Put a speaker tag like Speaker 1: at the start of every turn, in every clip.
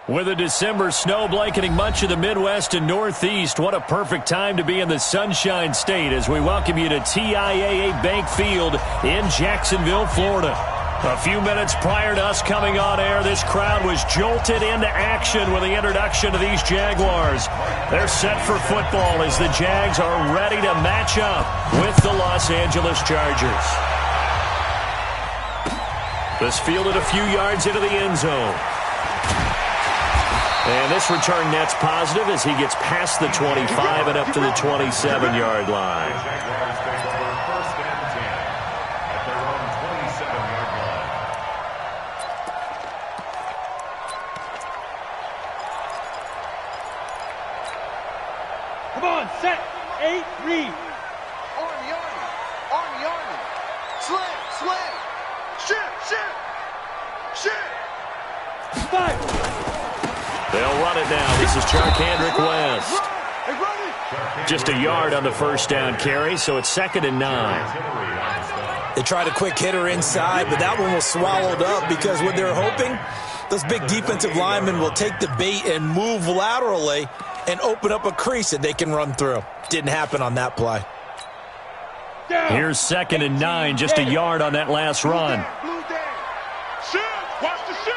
Speaker 1: With a December snow blanketing much of the Midwest and Northeast, what a perfect time to be in the Sunshine State as we welcome you to TIAA Bank Field in Jacksonville, Florida. A few minutes prior to us coming on air, this crowd was jolted into action with the introduction of these Jaguars. They're set for football as the Jags are ready to match up with the Los Angeles Chargers. This fielded a few yards into the end zone. And this return net's positive as he gets past the 25 and up to the 27-yard line.
Speaker 2: Come on, set, 8, read.
Speaker 3: Army, Army, Army, Army. Slam, slam. Shoot, shoot, shoot.
Speaker 2: 5.
Speaker 1: They'll run it now. This is Charkandrick West. Just a yard on the first down carry, so it's 2nd and 9.
Speaker 4: They tried a quick hitter inside, but that one was swallowed up because what they're hoping, those big defensive linemen will take the bait and move laterally and open up a crease that they can run through. Didn't happen on that play.
Speaker 1: Here's 2nd and 9, just a yard on that last run.
Speaker 3: Shoot, watch the shoot.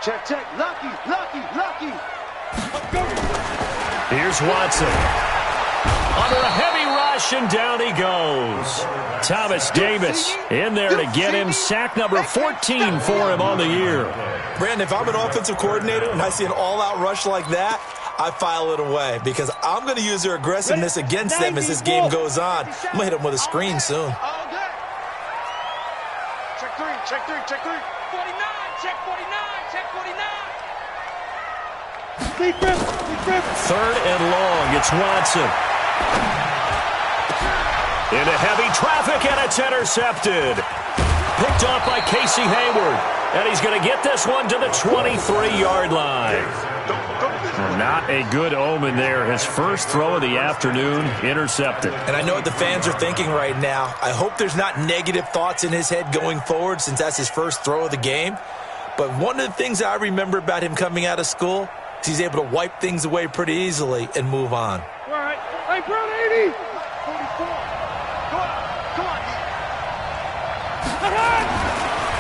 Speaker 3: Check, check, lucky, lucky, lucky.
Speaker 1: Here's Watson. Under a heavy rush, and down he goes. Thomas Davis in there to get him. Sack number 14 for him on the year.
Speaker 4: Brandon, if I'm an offensive coordinator and I see an all-out rush like that, I file it away because I'm going to use their aggressiveness against them as this game goes on. I'm going to hit them with a screen soon.
Speaker 3: Check 3, check 3, check 3.
Speaker 2: 49, check 49, check 49. Deep grip, deep grip.
Speaker 1: 3rd and long, it's Watson. Into heavy traffic, and it's intercepted. Picked off by Casey Hayward. And he's going to get this one to the 23-yard line. Not a good omen there. His first throw of the afternoon, intercepted.
Speaker 4: And I know what the fans are thinking right now. I hope there's not negative thoughts in his head going forward since that's his first throw of the game. But one of the things I remember about him coming out of school is he's able to wipe things away pretty easily and move on.
Speaker 2: All right. Hey, Brown 80. 44.
Speaker 3: Come on,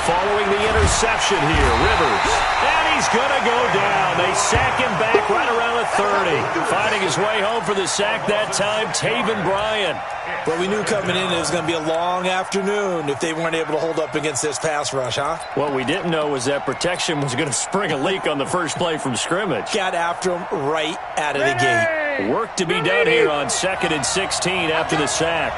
Speaker 1: Following the interception here, Rivers. And he's going to go down. They sack him back right around the 30. Finding his way home for the sack that time, Taven Bryan.
Speaker 4: Well, we knew coming in it was going to be a long afternoon if they weren't able to hold up against this pass rush, huh?
Speaker 1: What we didn't know was that protection was going to spring a leak on the first play from scrimmage.
Speaker 4: Got after him right out of the gate.
Speaker 1: Work to be done here on 2nd and 16 after the sack.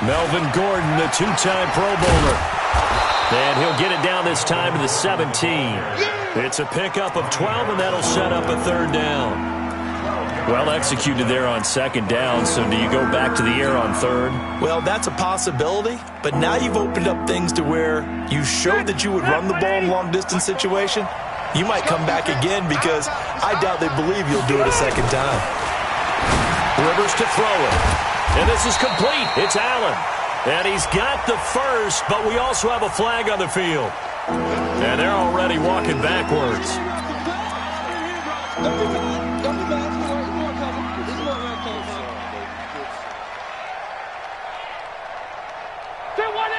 Speaker 1: Melvin Gordon, the two-time Pro Bowler. And he'll get it down this time to the 17. It's a pickup of 12, and that'll set up a 3rd down. Well executed there on 2nd down, so do you go back to the air on 3rd?
Speaker 4: Well, that's a possibility, but now you've opened up things to where you showed that you would run the ball in a long-distance situation. You might come back again because I doubt they believe you'll do it a 2nd time.
Speaker 1: Rivers to throw it. And this is complete. It's Allen. And he's got the first, but we also have a flag on the field. And they're already walking backwards.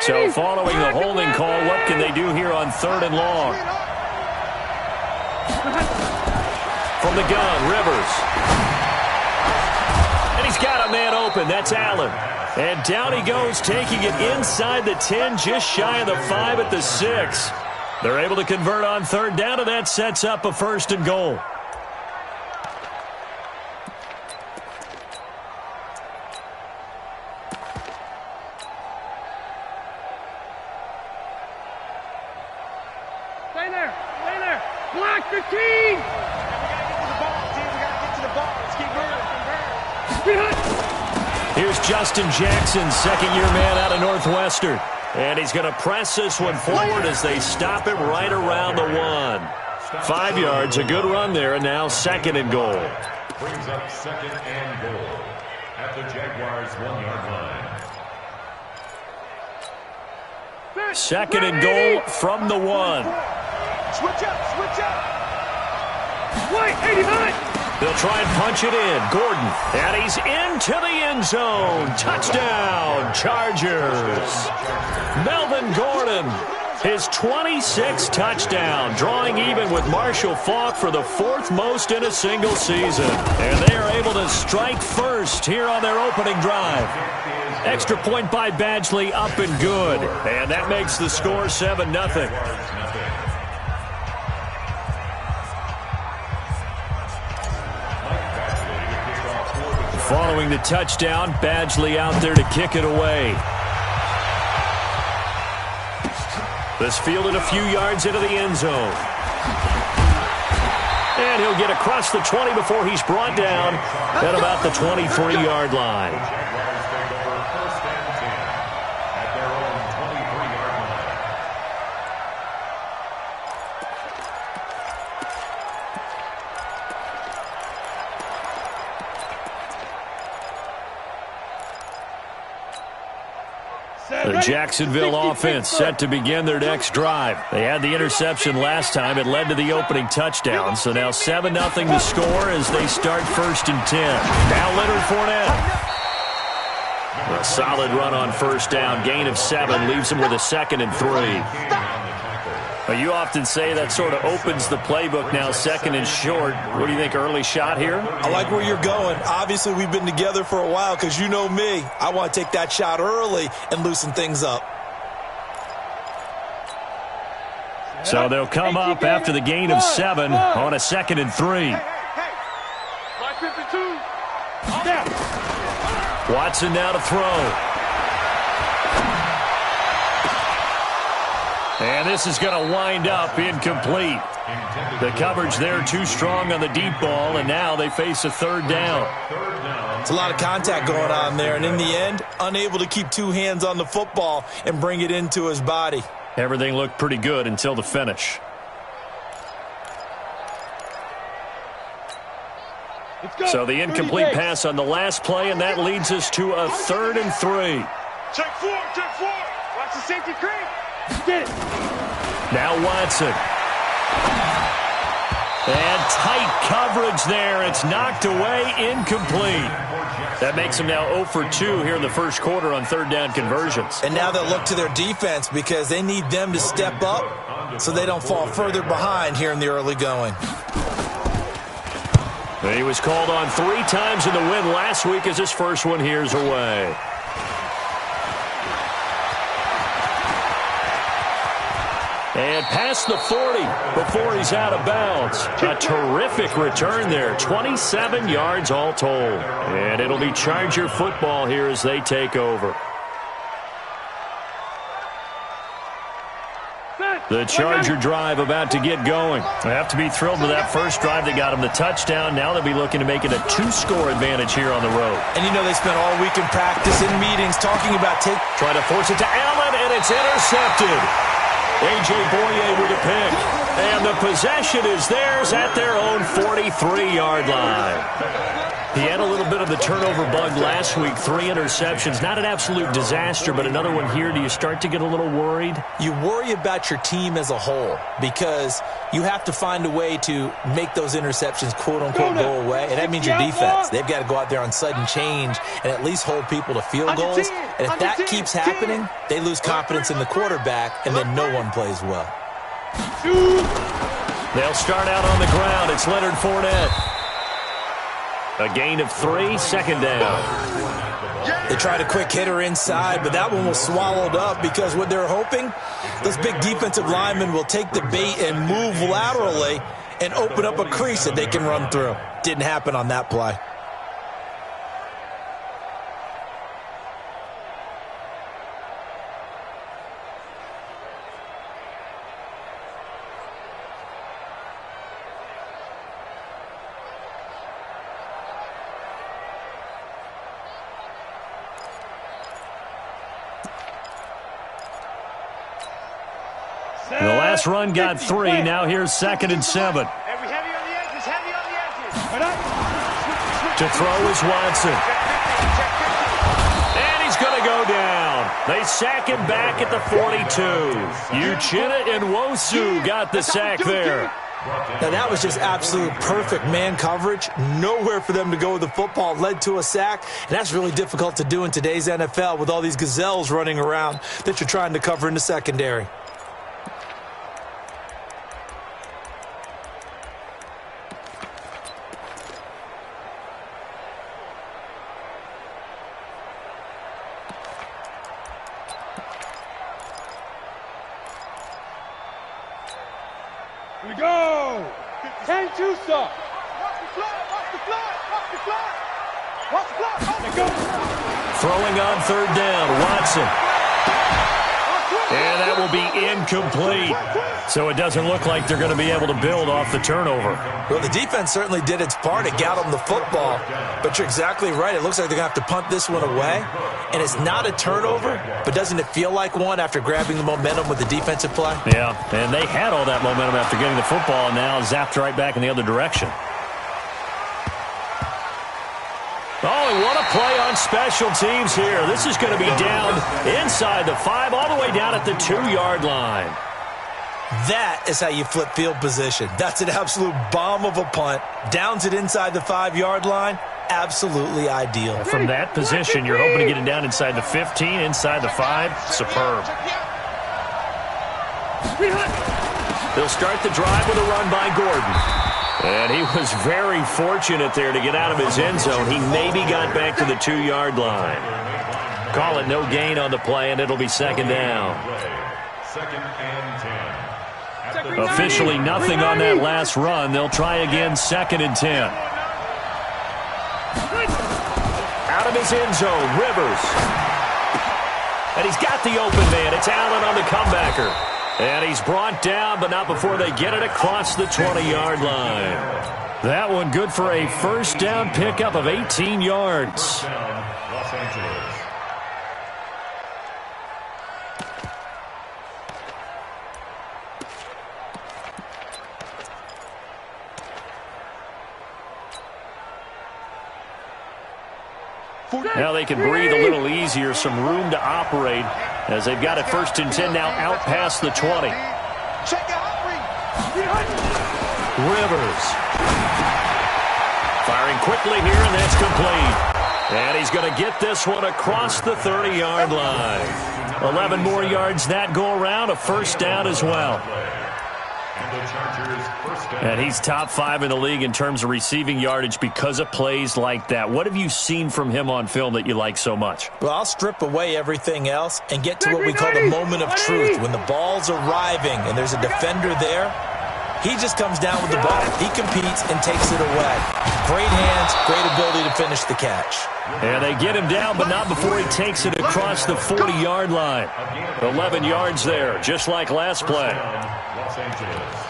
Speaker 1: So following the holding call, what can they do here on 3rd and long? From the gun, Rivers. And he's got a man open. That's Allen. And down he goes, taking it inside the 10, just shy of the 5 at the 6. They're able to convert on 3rd down, and that sets up a 1st and goal.
Speaker 2: Stay there. Stay there. Block the team.
Speaker 3: We got to get to the ball. Let's keep moving.
Speaker 1: Here's Justin Jackson, second-year man out of Northwestern. And he's going to press this one forward as they stop it right around the 1. 5 yards, a good run there, and now 2nd and goal.
Speaker 5: Brings up 2nd and goal at the Jaguars' 1-yard line.
Speaker 1: 2nd and goal from the 1.
Speaker 3: Switch up, switch up.
Speaker 2: Wait, 89.
Speaker 1: They'll try and punch it in. Gordon, and he's into the end zone. Touchdown, Chargers. Melvin Gordon, his 26th touchdown, drawing even with Marshall Faulk for the 4th most in a single season. And they are able to strike first here on their opening drive. Extra point by Badgley, up and good. And that makes the score 7-0. Following the touchdown, Badgley out there to kick it away. This fielded a few yards into the end zone. And he'll get across the 20 before he's brought down at about the 23-yard line. The Jacksonville offense set to begin their next drive. They had the interception last time. It led to the opening touchdown. So now 7-0 to score as they start 1st and 10. Now Leonard Fournette. A solid run on 1st down. Gain of 7 leaves him with a 2nd and 3. Well, you often say that sort of opens the playbook now, 2nd and short. What do you think, early shot here?
Speaker 4: I like where you're going. Obviously, we've been together for a while because you know me. I want to take that shot early and loosen things up.
Speaker 1: So they'll come up after the gain of 7 on a 2nd and 3.
Speaker 2: My 52.
Speaker 1: Watson now to throw. And this is going to wind up incomplete. The coverage there too strong on the deep ball, and now they face a 3rd down.
Speaker 4: It's a lot of contact going on there, and in the end, unable to keep 2 hands on the football and bring it into his body.
Speaker 1: Everything looked pretty good until the finish. So the incomplete pass on the last play, and that leads us to a 3rd and 3.
Speaker 3: Check 4, check 4.
Speaker 2: Watch the safety creep. Get it.
Speaker 1: Now Watson. And tight coverage there. It's knocked away, incomplete. That makes them now 0 for 2 here in the first quarter on 3rd down conversions.
Speaker 4: And now they'll look to their defense because they need them to step up so they don't fall further behind here in the early going.
Speaker 1: And he was called on 3 times in the win last week as his first one here's away. And past the 40 before he's out of bounds. A terrific return there. 27 yards all told. And it'll be Charger football here as they take over. The Charger drive about to get going. They have to be thrilled with that first drive that got them the touchdown. Now they'll be looking to make it a 2-score advantage here on the road.
Speaker 4: And you know they spent all week in practice, in meetings, talking about
Speaker 1: trying to force it to Allen, and it's intercepted. A.J. Boye with a pick. And the possession is theirs at their own 43-yard line. He had a little bit of the turnover bug last week. 3 interceptions. Not an absolute disaster, but another one here. Do you start to get a little worried?
Speaker 4: You worry about your team as a whole because you have to find a way to make those interceptions, quote-unquote, go away. And that means your defense. They've got to go out there on sudden change and at least hold people to field goals. And if that keeps happening, they lose confidence in the quarterback, and then no one plays well.
Speaker 1: They'll start out on the ground. It's Leonard Fournette. A gain of 3, 2nd down.
Speaker 4: They tried a quick hitter inside, but that one was swallowed up because what they're hoping, those big defensive linemen will take the bait and move laterally and open up a crease that they can run through. Didn't happen on that play.
Speaker 1: The last run got 3. Now here's 2nd and 7.
Speaker 2: Heavy on the edges, heavy on the edges.
Speaker 1: To throw is Watson. And he's going to go down. They sack him back at the 42. Uchenna Nwosu got the sack there.
Speaker 4: Now, that was just absolute perfect man coverage. Nowhere for them to go with the football. Led to a sack, and that's really difficult to do in today's NFL with all these gazelles running around that you're trying to cover in the secondary.
Speaker 2: Here we go! 10-2 stop! Watch the fly! Watch the fly! Watch the fly! Watch the fly! Go!
Speaker 1: Throwing on third down, Watson. And that will be incomplete. So it doesn't look like they're going to be able to build off the turnover.
Speaker 4: Well, the defense certainly did its part. It got them the football. But you're exactly right. It looks like they're going to have to punt this one away. And it's not a turnover, but doesn't it feel like one after grabbing the momentum with the defensive play?
Speaker 1: Yeah, and they had all that momentum after getting the football, and now zapped right back in the other direction. Oh, and what a play on special teams here. This is going to be down inside the 5, all the way down at the 2-yard line.
Speaker 4: That is how you flip field position. That's an absolute bomb of a punt. Downs it inside the 5-yard line. Absolutely ideal.
Speaker 1: From that position, you're hoping to get it down inside the 15, inside the 5. Superb. They'll start the drive with a run by Gordon. And he was very fortunate there to get out of his end zone. He maybe got back to the 2-yard line. Call it no gain on the play, and it'll be second down.
Speaker 5: Second and 10.
Speaker 1: Officially nothing on that last run. They'll try again, second and 10. Out of his end zone, Rivers. And he's got the open man. It's Allen on the comebacker. And he's brought down, but not before they get it across the 20-yard line. That one good for a first down pickup of 18 yards.
Speaker 5: Los Angeles.
Speaker 1: Now they can breathe a little easier, some room to operate as they've got it first and 10 now out past the 20. Rivers. Firing quickly here, and that's complete. And he's going to get this one across the 30-yard line. 11 more yards that go around, a first down as well. And he's top 5 in the league in terms of receiving yardage because of plays like that. What have you seen from him on film that you like so much?
Speaker 4: Well, I'll strip away everything else and get to what we call the moment of truth. When the ball's arriving and there's a defender there, he just comes down with the ball. He competes and takes it away. Great hands, great ability to finish the catch.
Speaker 1: And they get him down, but not before he takes it across the 40-yard line. 11 yards there, just like last play.
Speaker 5: Los Angeles.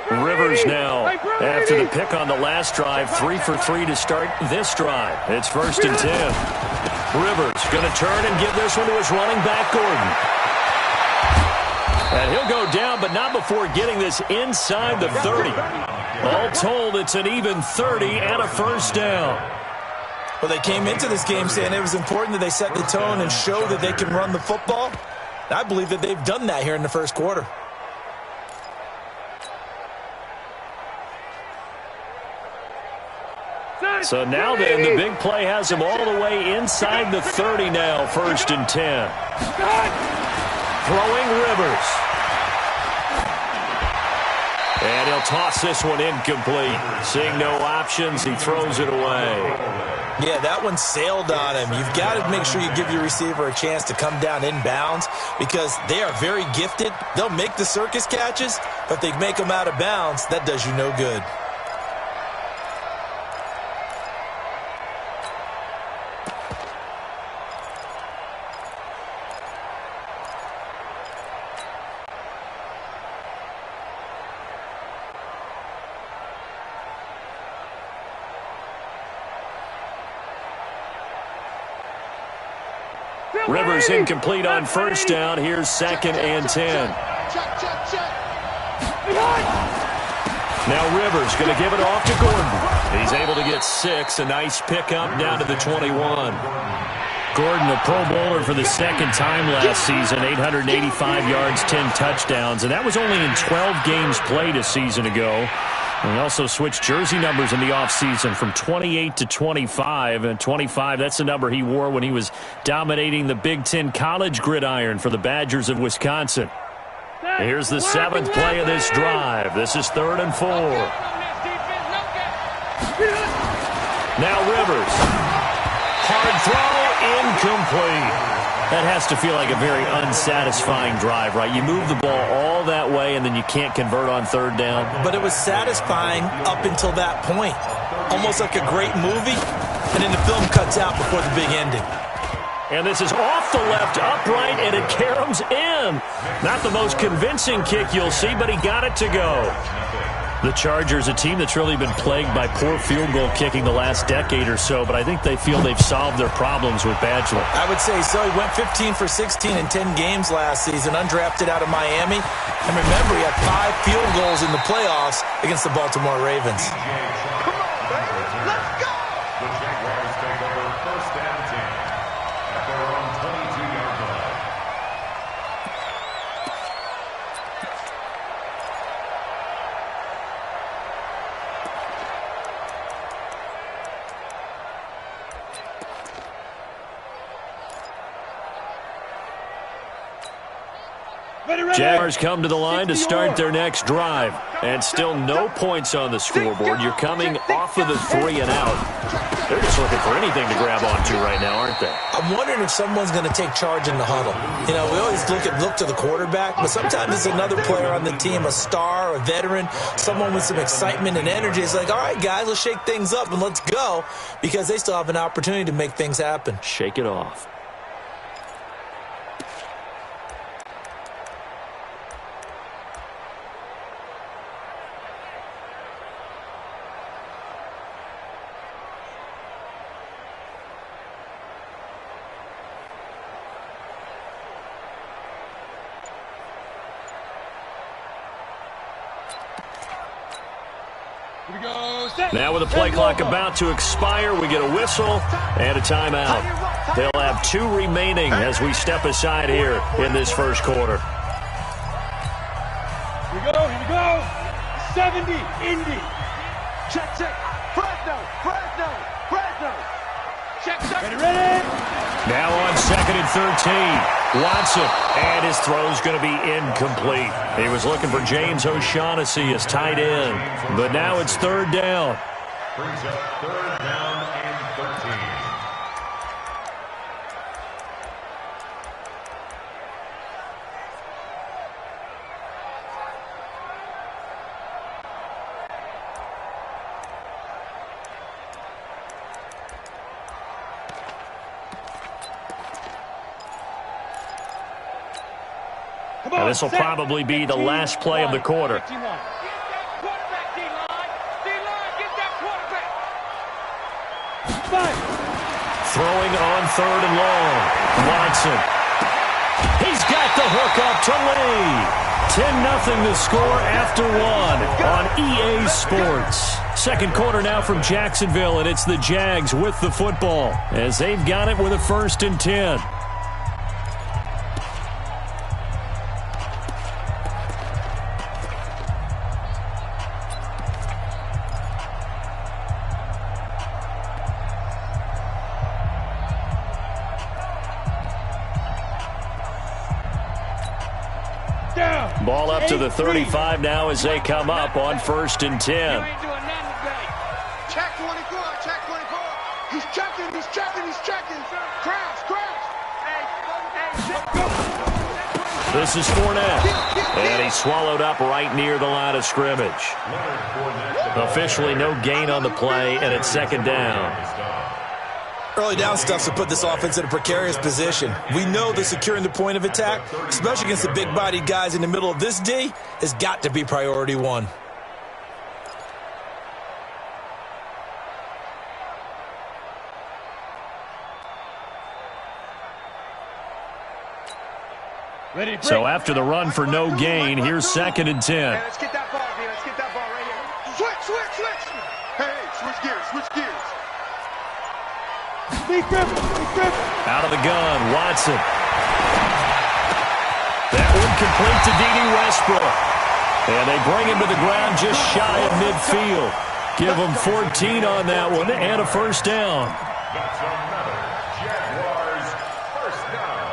Speaker 1: Rivers now, after the pick on the last drive, 3 for 3 to start this drive. It's first and 10. Rivers going to turn and give this one to his running back, Gordon. And he'll go down, but not before getting this inside the 30. All told, it's an even 30 and a first down.
Speaker 4: Well, they came into this game saying it was important that they set the tone and show that they can run the football. I believe that they've done that here in the first quarter.
Speaker 1: So now then, the big play has him all the way inside the 30 now, first and 10. Throwing Rivers. And he'll toss this one incomplete. Seeing no options, he throws it away.
Speaker 4: Yeah, that one sailed on him. You've got to make sure you give your receiver a chance to come down inbounds because they are very gifted. They'll make the circus catches, but if they make them out of bounds, that does you no good.
Speaker 1: Rivers incomplete on first down. Here's second and 10. Now Rivers going to give it off to Gordon. He's able to get 6. A nice pickup down to the 21. Gordon, a Pro Bowler for the second time last season, 885 yards, 10 touchdowns, and that was only in 12 games played a season ago. And he also switched jersey numbers in the offseason from 28 to 25, and 25, that's the number he wore when he was dominating the Big Ten college gridiron for the Badgers of Wisconsin. Here's the 7th play of this drive. This is 3rd and 4. Now Rivers. Hard throw, incomplete. That has to feel like a very unsatisfying drive, right? You move the ball all that way, and then you can't convert on 3rd down.
Speaker 4: But it was satisfying up until that point. Almost like a great movie, and then the film cuts out before the big ending.
Speaker 1: And this is off the left, upright, and it caroms in. Not the most convincing kick you'll see, but he got it to go. The Chargers, a team that's really been plagued by poor field goal kicking the last decade or so, but I think they feel they've solved their problems with Badgler.
Speaker 4: I would say so. He went 15 for 16 in 10 games last season, undrafted out of Miami. And remember, he had 5 field goals in the playoffs against the Baltimore Ravens.
Speaker 3: Come on, baby. Let's go.
Speaker 5: The Jaguars take over 1st and 10 at their own 22-yard line.
Speaker 1: Jaguars come to the line to start their next drive. And still no points on the scoreboard. You're coming off of the 3 and out. They're just looking for anything to grab onto right now, aren't they?
Speaker 4: I'm wondering if someone's going to take charge in the huddle. You know, we always look to the quarterback, but sometimes it's another player on the team, a star, a veteran, someone with some excitement and energy. It's like, all right, guys, let's shake things up and let's go, because they still have an opportunity to make things happen.
Speaker 1: Shake it off. Now with the play clock about to expire, we get a whistle and a timeout. They'll have 2 remaining as we step aside here in this first quarter.
Speaker 2: Here we go. 70, Indy.
Speaker 3: Check. Fresno. Check.
Speaker 2: Ready.
Speaker 1: Now on 2nd and 13. Watson, and his throw's going to be incomplete. He was looking for James O'Shaughnessy as tight end, but now it's 3rd down.
Speaker 5: Brings up 3rd down and 13.
Speaker 1: Now this will probably be the last play of the quarter. Throwing on 3rd and long. Watson. He's got the hook up to Lee. 10-0 the score after 1 on EA Sports. Second quarter now from Jacksonville, and it's the Jags with the football as they've got it with a 1st and 10. Ball up to the 35 now as they come up on 1st and 10.
Speaker 3: Check 24. He's checking. Crash.
Speaker 1: This is Fournette. And he swallowed up right near the line of scrimmage. Officially no gain on the play, and it's 2nd down.
Speaker 4: Early down stuff to put this offense in a precarious position. We know that securing the point of attack, especially against the big-bodied guys in the middle of this D, has got to be priority 1.
Speaker 1: So after the run for no gain, here's 2nd and 10.
Speaker 3: Let's get that ball, B. Let's get that ball right here. Switch. Hey, switch gears.
Speaker 2: Big Griffin.
Speaker 1: Out of the gun, Watson. That one complete to D.D. Westbrook. And they bring him to the ground just shy of midfield. Give him 14 on that one and a first down.
Speaker 5: That's another Jaguars first down.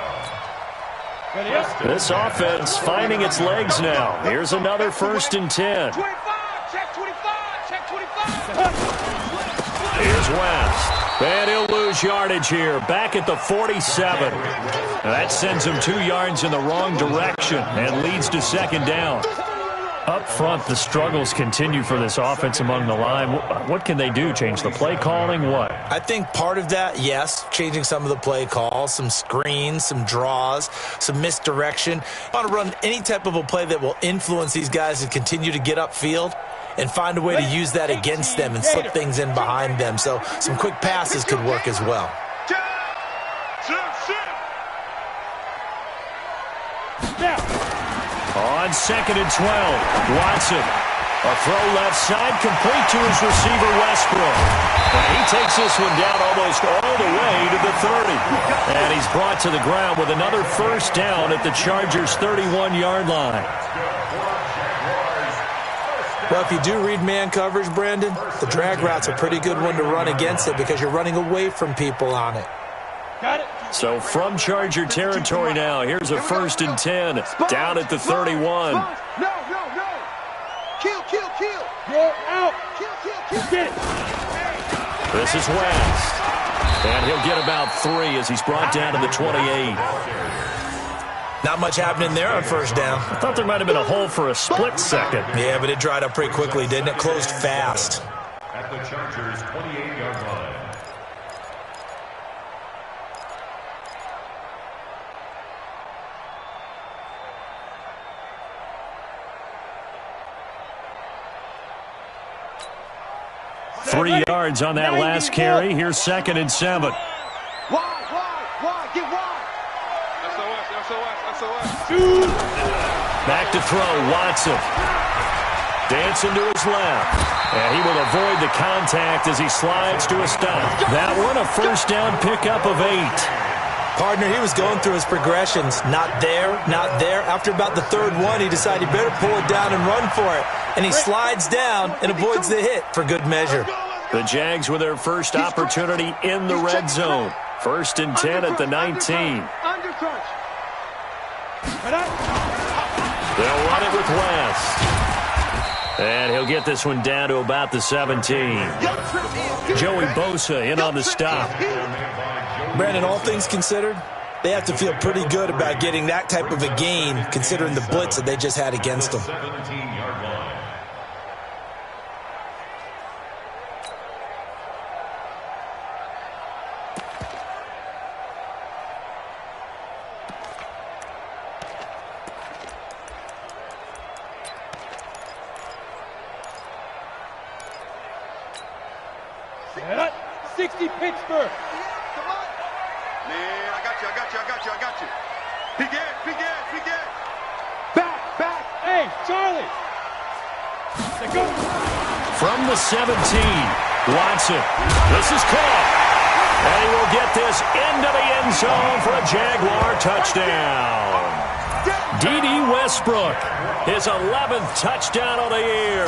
Speaker 1: This offense finding its legs now. Here's another 1st and 10.
Speaker 3: 25, check 25.
Speaker 1: Here's West. And he'll lose yardage here. Back at the 47. That sends him 2 yards in the wrong direction and leads to 2nd down. Up front, the struggles continue for this offense among the line. What can they do? Change the play calling? What?
Speaker 4: I think part of that, yes, changing some of the play calls, some screens, some draws, some misdirection. You want to run any type of a play that will influence these guys to continue to get upfield and find a way to use that against them and slip things in behind them. So some quick passes could work as well.
Speaker 1: On 2nd and 12, Watson. A throw left side, complete to his receiver, Westbrook. And he takes this one down almost all the way to the 30. And he's brought to the ground with another 1st down at the Chargers' 31-yard line.
Speaker 4: Well, if you do read man coverage, Brandon, the drag route's a pretty good one to run against it because you're running away from people on it.
Speaker 2: Got it.
Speaker 1: So from Charger territory now, here's a 1st and 10 down at the 31.
Speaker 3: No. Kill.
Speaker 2: You're out.
Speaker 3: Kill.
Speaker 2: Get it.
Speaker 1: This is West. And he'll get about 3 as he's brought down to the 28.
Speaker 4: Not much happening there on 1st down.
Speaker 1: I thought there might have been a hole for a split second.
Speaker 4: Yeah, but it dried up pretty quickly, didn't it? Closed fast.
Speaker 5: At the Chargers' 28-yard line.
Speaker 1: Three yards on that last carry. Here's 2nd and 7.
Speaker 3: Wide. Get wide. SOS.
Speaker 1: Back to throw, Watson. Dancing to his left. And he will avoid the contact as he slides to a stop. That one, a 1st down pickup of 8.
Speaker 4: Partner, he was going through his progressions. Not there. After about the 3rd one, he decided he better pull it down and run for it. And he slides down and avoids the hit for good measure.
Speaker 1: The Jags with their first opportunity in the red zone. 1st and 10 at the 19. They'll run it with West. And he'll get this one down to about the 17. Joey Bosa in on the stop.
Speaker 4: Brandon, all things considered, they have to feel pretty good about getting that type of a gain considering the blitz that they just had against them.
Speaker 5: 17-yard line.
Speaker 2: Set up. 60 Pittsburgh.
Speaker 3: Come on. Man, I got you. Peek in. Back.
Speaker 2: Hey, Charlie. Let's go.
Speaker 1: From the 17, Watson. This is caught. And he will get this into the end zone for a Jaguar touchdown. D.D. Westbrook, his 11th touchdown of the year,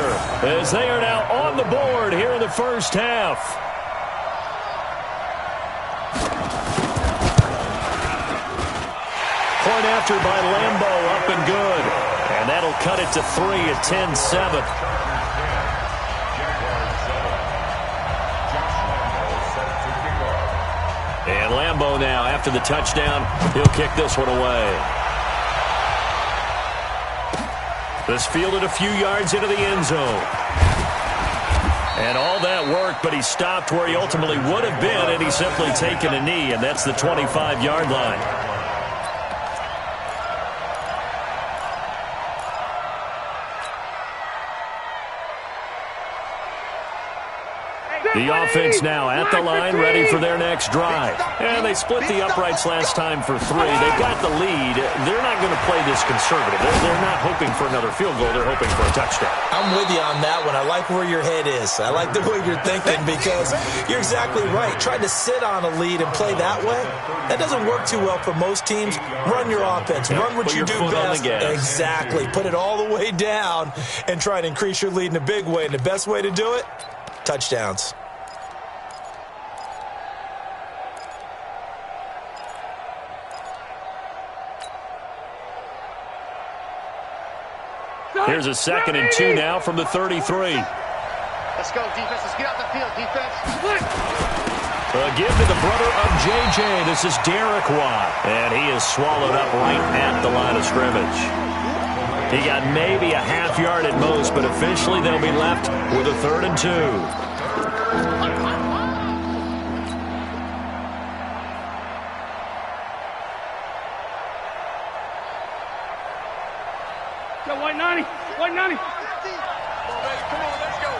Speaker 1: as they are now on the board here in the first half. Point after by Lambo, up and good. And that'll cut it to 3 at 10-7. And Lambo now, after the touchdown, he'll kick this one away. This fielded a few yards into the end zone. And all that work, but he stopped where he ultimately would have been, and he's simply taken a knee, and that's the 25-yard line. The offense now at the line, ready for their next drive. And they split the uprights last time for 3. They've got the lead. They're not going to play this conservative. They're not hoping for another field goal. They're hoping for a touchdown.
Speaker 4: I'm with you on that one. I like where your head is. I like the way you're thinking because you're exactly right. Trying to sit on a lead and play that way, that doesn't work too well for most teams. Run your offense. Run what you do best. Exactly. Put it all the way down and try to increase your lead in a big way. And the best way to do it, touchdowns.
Speaker 1: Here's a 2nd and 2 now from the 33.
Speaker 3: Let's go, defense. Let's get out the field, defense.
Speaker 1: A give to the brother of J.J. This is Derek Watt. And he is swallowed up right at the line of scrimmage. He got maybe a half yard at most, but officially they'll be left with a 3rd and 2.
Speaker 2: White 90. White 90.
Speaker 3: Come on, let's go.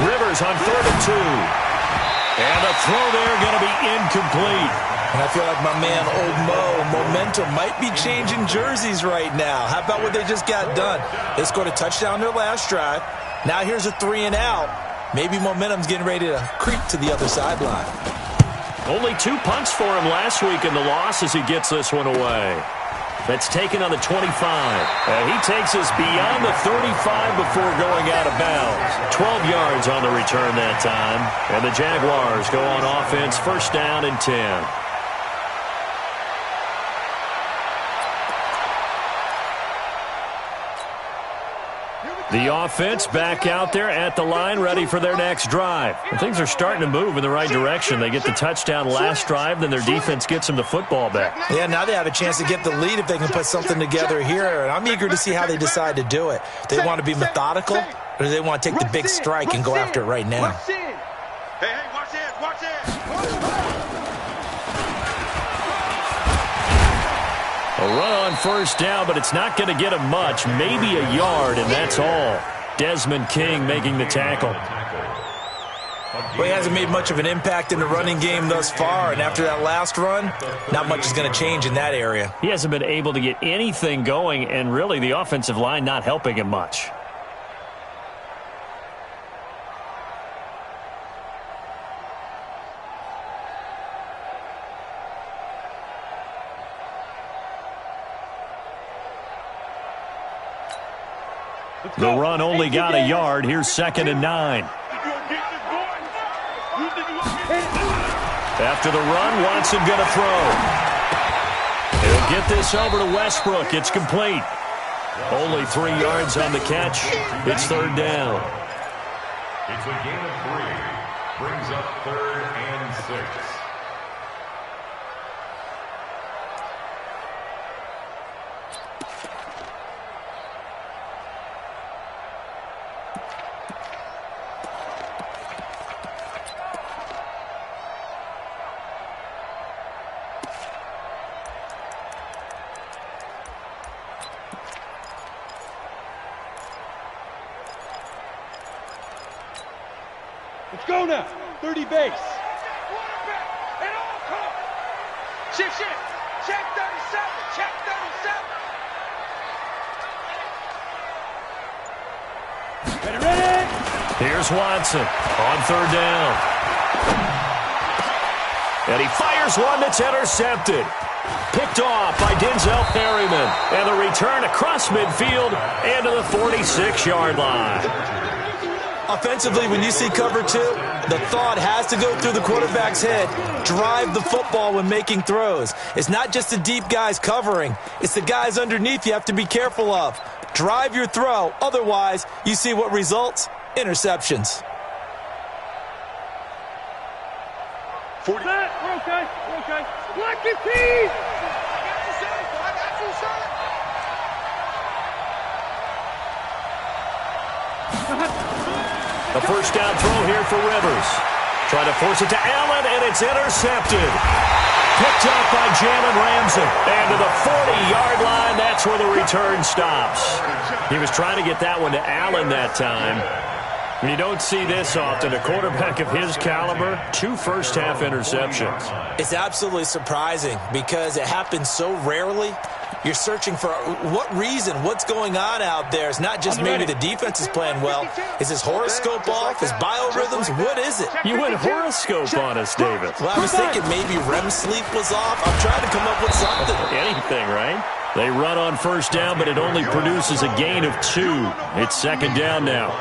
Speaker 1: Rivers on 3rd and 2. And the throw there going to be incomplete.
Speaker 4: And I feel like my man, Old Mo, momentum might be changing jerseys right now. How about what they just got done? They scored a touchdown their last drive. Now here's a 3 and out. Maybe momentum's getting ready to creep to the other sideline.
Speaker 1: Only 2 punts for him last week in the loss as he gets this one away. That's taken on the 25. And he takes us beyond the 35 before going out of bounds. 12 yards on the return that time. And the Jaguars go on offense, 1st down and 10. The offense back out there at the line, ready for their next drive. And things are starting to move in the right direction. They get the touchdown last drive, then their defense gets them the football back.
Speaker 4: Yeah, now they have a chance to get the lead if they can put something together here. And I'm eager to see how they decide to do it. They want to be methodical, or do they want to take the big strike and go after it right now?
Speaker 3: Hey, watch this, watch this.
Speaker 1: A run on 1st down, but it's not going to get him much. Maybe a yard, and that's all. Desmond King making the tackle.
Speaker 4: Well, he hasn't made much of an impact in the running game thus far, and after that last run, not much is going to change in that area.
Speaker 1: He hasn't been able to get anything going, and really the offensive line not helping him much. The run only got a yard. Here's 2nd and 9. After the run, Watson going to throw. He'll get this over to Westbrook. It's complete. Only 3 yards on the catch. It's 3rd down.
Speaker 5: It's a gain of 3. Brings up 3rd and 6.
Speaker 2: Let's go now. 30 base.
Speaker 3: Shift. Check 37. Check 37.
Speaker 2: Ready.
Speaker 1: Here's Watson on 3rd down. And he fires one that's intercepted. Picked off by Denzel Perryman. And the return across midfield and to the 46-yard line.
Speaker 4: Offensively, when you see cover 2, the thought has to go through the quarterback's head. Drive the football when making throws. It's not just the deep guys covering. It's the guys underneath you have to be careful of. Drive your throw. Otherwise, you see what results? Interceptions.
Speaker 2: 40. We're okay. Block your team.
Speaker 3: I got you, son.
Speaker 1: A 1st down throw here for Rivers. Trying to force it to Allen, and it's intercepted. Picked up by Jalen Ramsey. And to the 40-yard line, that's where the return stops. He was trying to get that one to Allen that time. You don't see this often. A quarterback of his caliber, 2 first-half interceptions.
Speaker 4: It's absolutely surprising because it happens so rarely. You're searching for what reason, what's going on out there. It's not just maybe the defense is playing well. Is his horoscope off? His biorhythms? What is it?
Speaker 1: You went horoscope on us, David.
Speaker 4: Well, I was thinking maybe REM sleep was off. I'm trying to come up with something.
Speaker 1: Anything, right? They run on first down, but it only produces a gain of 2. It's second down now.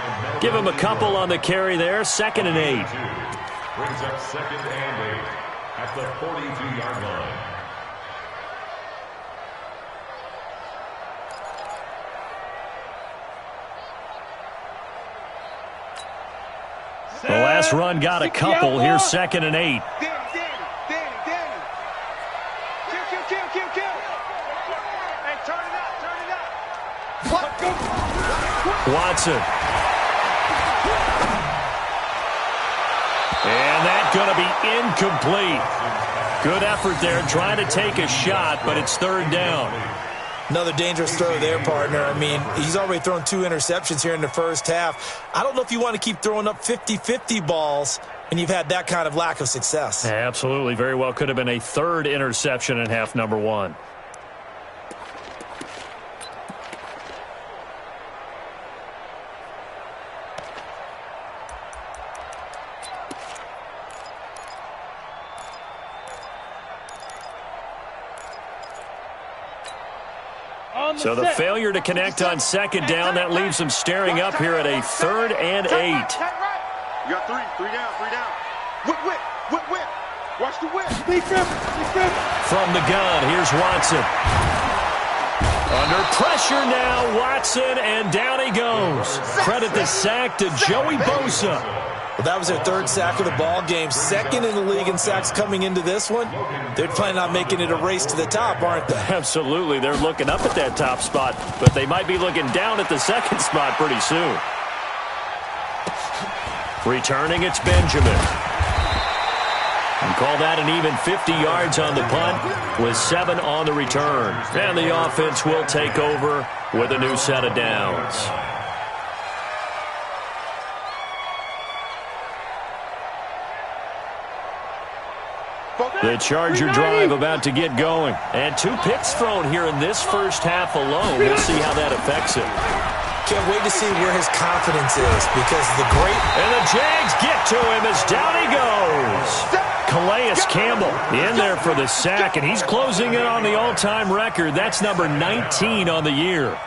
Speaker 1: Give him a couple on the carry there. 2nd and 8.
Speaker 5: Brings up 2nd and 8 at the 42-yard line.
Speaker 1: The last run got a couple. Here's 2nd and 8. Watson. And that's going to be incomplete. Good effort there trying to take a shot, but it's 3rd down.
Speaker 4: Another dangerous throw there, partner. I mean, he's already thrown 2 interceptions here in the first half. I don't know if you want to keep throwing up 50-50 balls, and you've had that kind of lack of success.
Speaker 1: Absolutely. Very well could have been a 3rd interception in half number 1. So the failure to connect on 2nd down, that leaves them staring up here at a 3rd and 8.
Speaker 3: You got 3 down. Whip. Watch the whip.
Speaker 1: From the gun, here's Watson. Under pressure now, Watson, and down he goes. Credit the sack to Joey Bosa.
Speaker 4: Well, that was their 3rd sack of the ball game. 2nd in the league in sacks coming into this one. They're planning on making it a race to the top, aren't they?
Speaker 1: Absolutely. They're looking up at that top spot, but they might be looking down at the 2nd spot pretty soon. Returning, it's Benjamin. And call that an even 50 yards on the punt with 7 on the return. And the offense will take over with a new set of downs. The Charger drive about to get going. And 2 picks thrown here in this first half alone. We'll see how that affects him.
Speaker 4: Can't wait to see where his confidence is because the great...
Speaker 1: And the Jags get to him as down he goes. Calais Campbell in there for the sack, and he's closing in on the all-time record. That's number 19 on the year.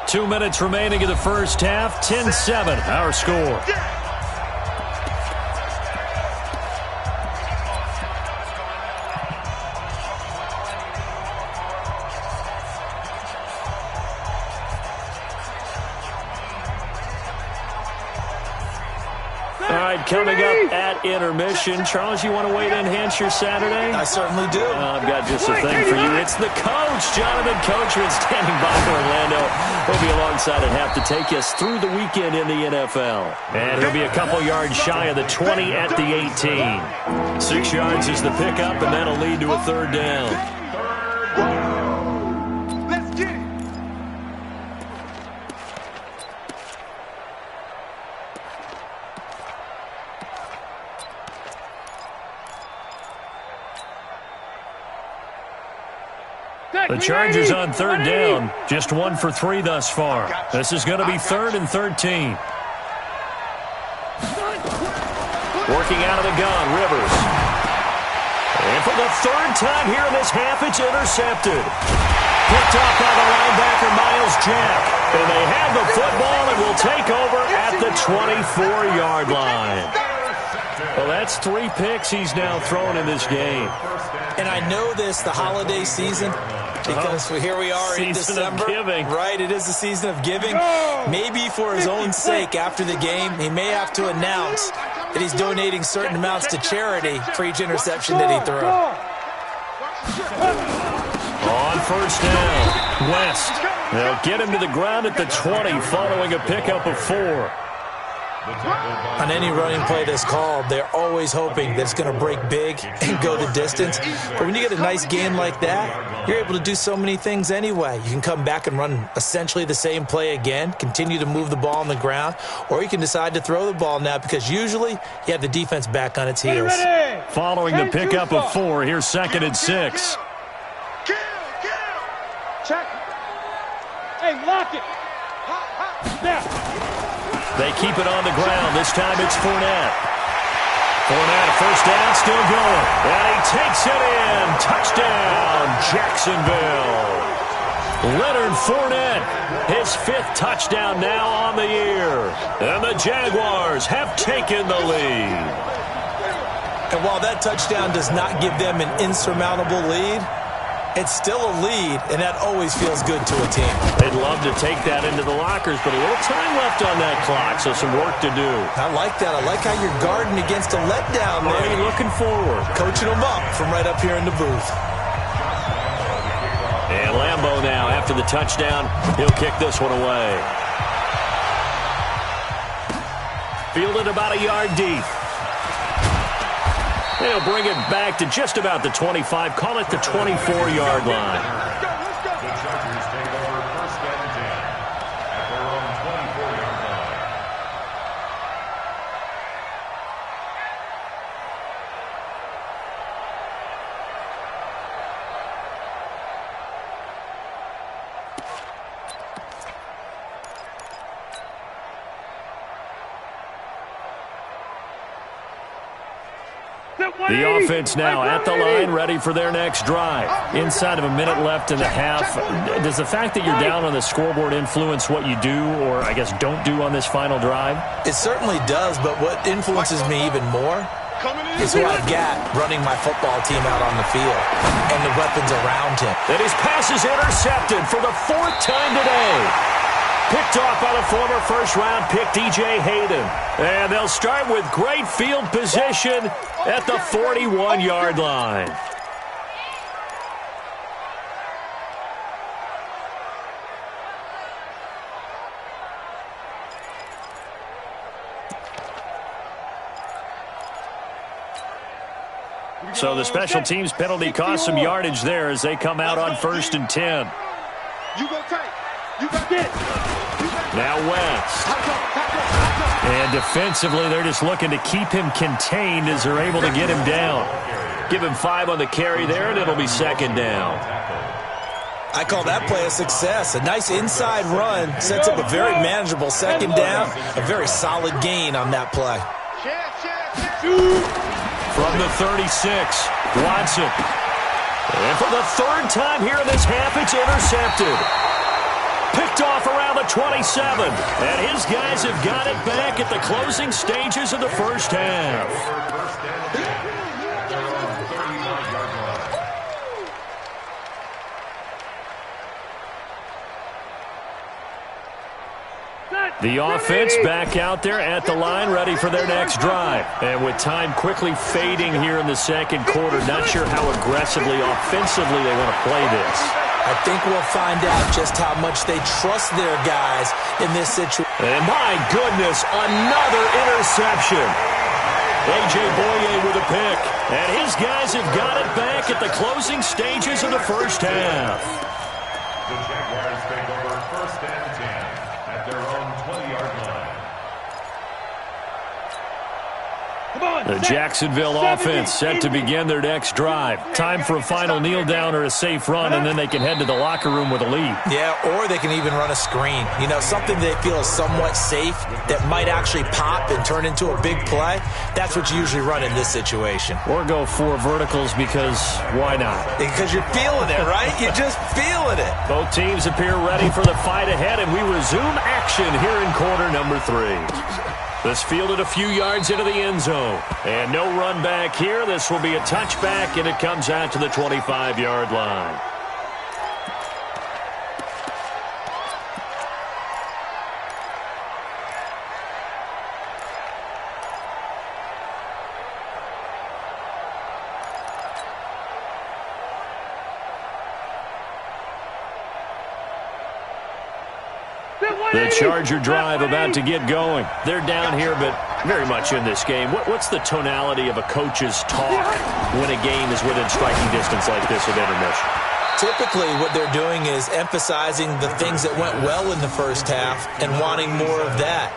Speaker 1: 2 minutes remaining in the first half. 10-7, our score. Coming up at intermission. Charles, you want to weigh in, enhance your Saturday?
Speaker 4: I certainly do.
Speaker 1: I've got just a thing for you. It's the coach, Jonathan Coachman, standing by for Orlando. He'll be alongside at half to take us through the weekend in the NFL. And he'll be a couple yards shy of the 20 at the 18. 6 yards is the pickup, and that'll lead to a 3rd down. The Chargers on 3rd down. Just 1 for 3 thus far. This is going to be 3rd and 13. Working out of the gun, Rivers. And for the 3rd time here in this half, it's intercepted. Picked up by the linebacker, Miles Jack. And they have the football and will take over at the 24-yard line. Well, that's 3 picks he's now thrown in this game.
Speaker 4: And I know this, the holiday season, because here we are in December.
Speaker 1: Of giving.
Speaker 4: Right, it is the season of giving. Maybe for his own sake after the game, he may have to announce that he's donating certain amounts to charity for each interception that he threw.
Speaker 1: On first down, West. They'll get him to the ground at the 20 following a pickup of 4.
Speaker 4: On any running play that's called, they're always hoping that it's going to break big and go the distance. But when you get a nice gain like that, you're able to do so many things anyway. You can come back and run essentially the same play again, continue to move the ball on the ground, or you can decide to throw the ball now because usually you have the defense back on its heels.
Speaker 1: Following the pickup of 4, here's 2nd and 6.
Speaker 2: Check. Hey, lock it. Now.
Speaker 1: They keep it on the ground. This time it's Fournette. Fournette, first down, still going. And he takes it in. Touchdown, Jacksonville. Leonard Fournette, his 5th touchdown now on the year. And the Jaguars have taken the lead.
Speaker 4: And while that touchdown does not give them an insurmountable lead, it's still a lead, and that always feels good to a team.
Speaker 1: They'd love to take that into the lockers, but a little time left on that clock, so some work to do.
Speaker 4: I like that. I like how you're guarding against a letdown there.
Speaker 1: Already looking forward.
Speaker 4: Coaching them up from right up here in the booth.
Speaker 1: And Lambeau now, after the touchdown, he'll kick this one away. Fielded about a yard deep. They'll bring it back to just about the 25. Call it the 24-yard line.
Speaker 5: The Chargers take over 1st and 10 at their own 24-yard line.
Speaker 1: The offense now at the line, ready for their next drive. Inside of a minute left in the half. Does the fact that you're down on the scoreboard influence what you do, or I guess don't do on this final drive?
Speaker 4: It certainly does, but what influences me even more is who I've got running my football team out on the field and the weapons around him.
Speaker 1: And his pass is intercepted for the 4th time today. Picked off by the former first-round pick, DJ Hayden. And they'll start with great field position at the 41-yard line. So the special teams penalty cost some yardage there as they come out on 1st and 10.
Speaker 2: You go tight. You got it.
Speaker 1: Now West. And defensively, they're just looking to keep him contained as they're able to get him down. Give him 5 on the carry there, and it'll be 2nd down.
Speaker 4: I call that play a success. A nice inside run sets up a very manageable 2nd down. A very solid gain on that play.
Speaker 1: From the 36, Watson. And for the 3rd time here in this half, it's intercepted. Picked off around the 27. And his guys have got it back at the closing stages of the first half. The offense back out there at the line, ready for their next drive. And with time quickly fading here in the 2nd quarter, not sure how aggressively, offensively they want to play this.
Speaker 4: I think we'll find out just how much they trust their guys in this situation.
Speaker 1: And my goodness, another interception. A.J. Boye with a pick. And his guys have got it back at the closing stages of the first half.
Speaker 5: The Jaguars take over 1st and 10 at their own 20-yard line.
Speaker 1: The Jacksonville offense set to begin their next drive. Time for a final kneel down or a safe run, and then they can head to the locker room with a lead.
Speaker 4: Yeah, or they can even run a screen. You know, something they feel is somewhat safe that might actually pop and turn into a big play. That's what you usually run in this situation.
Speaker 1: Or go 4 verticals because why not?
Speaker 4: Because you're feeling it, right? You're just feeling it.
Speaker 1: Both teams appear ready for the fight ahead, and we resume action here in quarter number 3. This fielded a few yards into the end zone. And no run back here. This will be a touchback, and it comes out to the 25-yard line. The Charger drive about to get going. They're down here, but very much in this game. What's the tonality of a coach's talk when a game is within striking distance like this at intermission?
Speaker 4: Typically, what they're doing is emphasizing the things that went well in the first half and wanting more of that.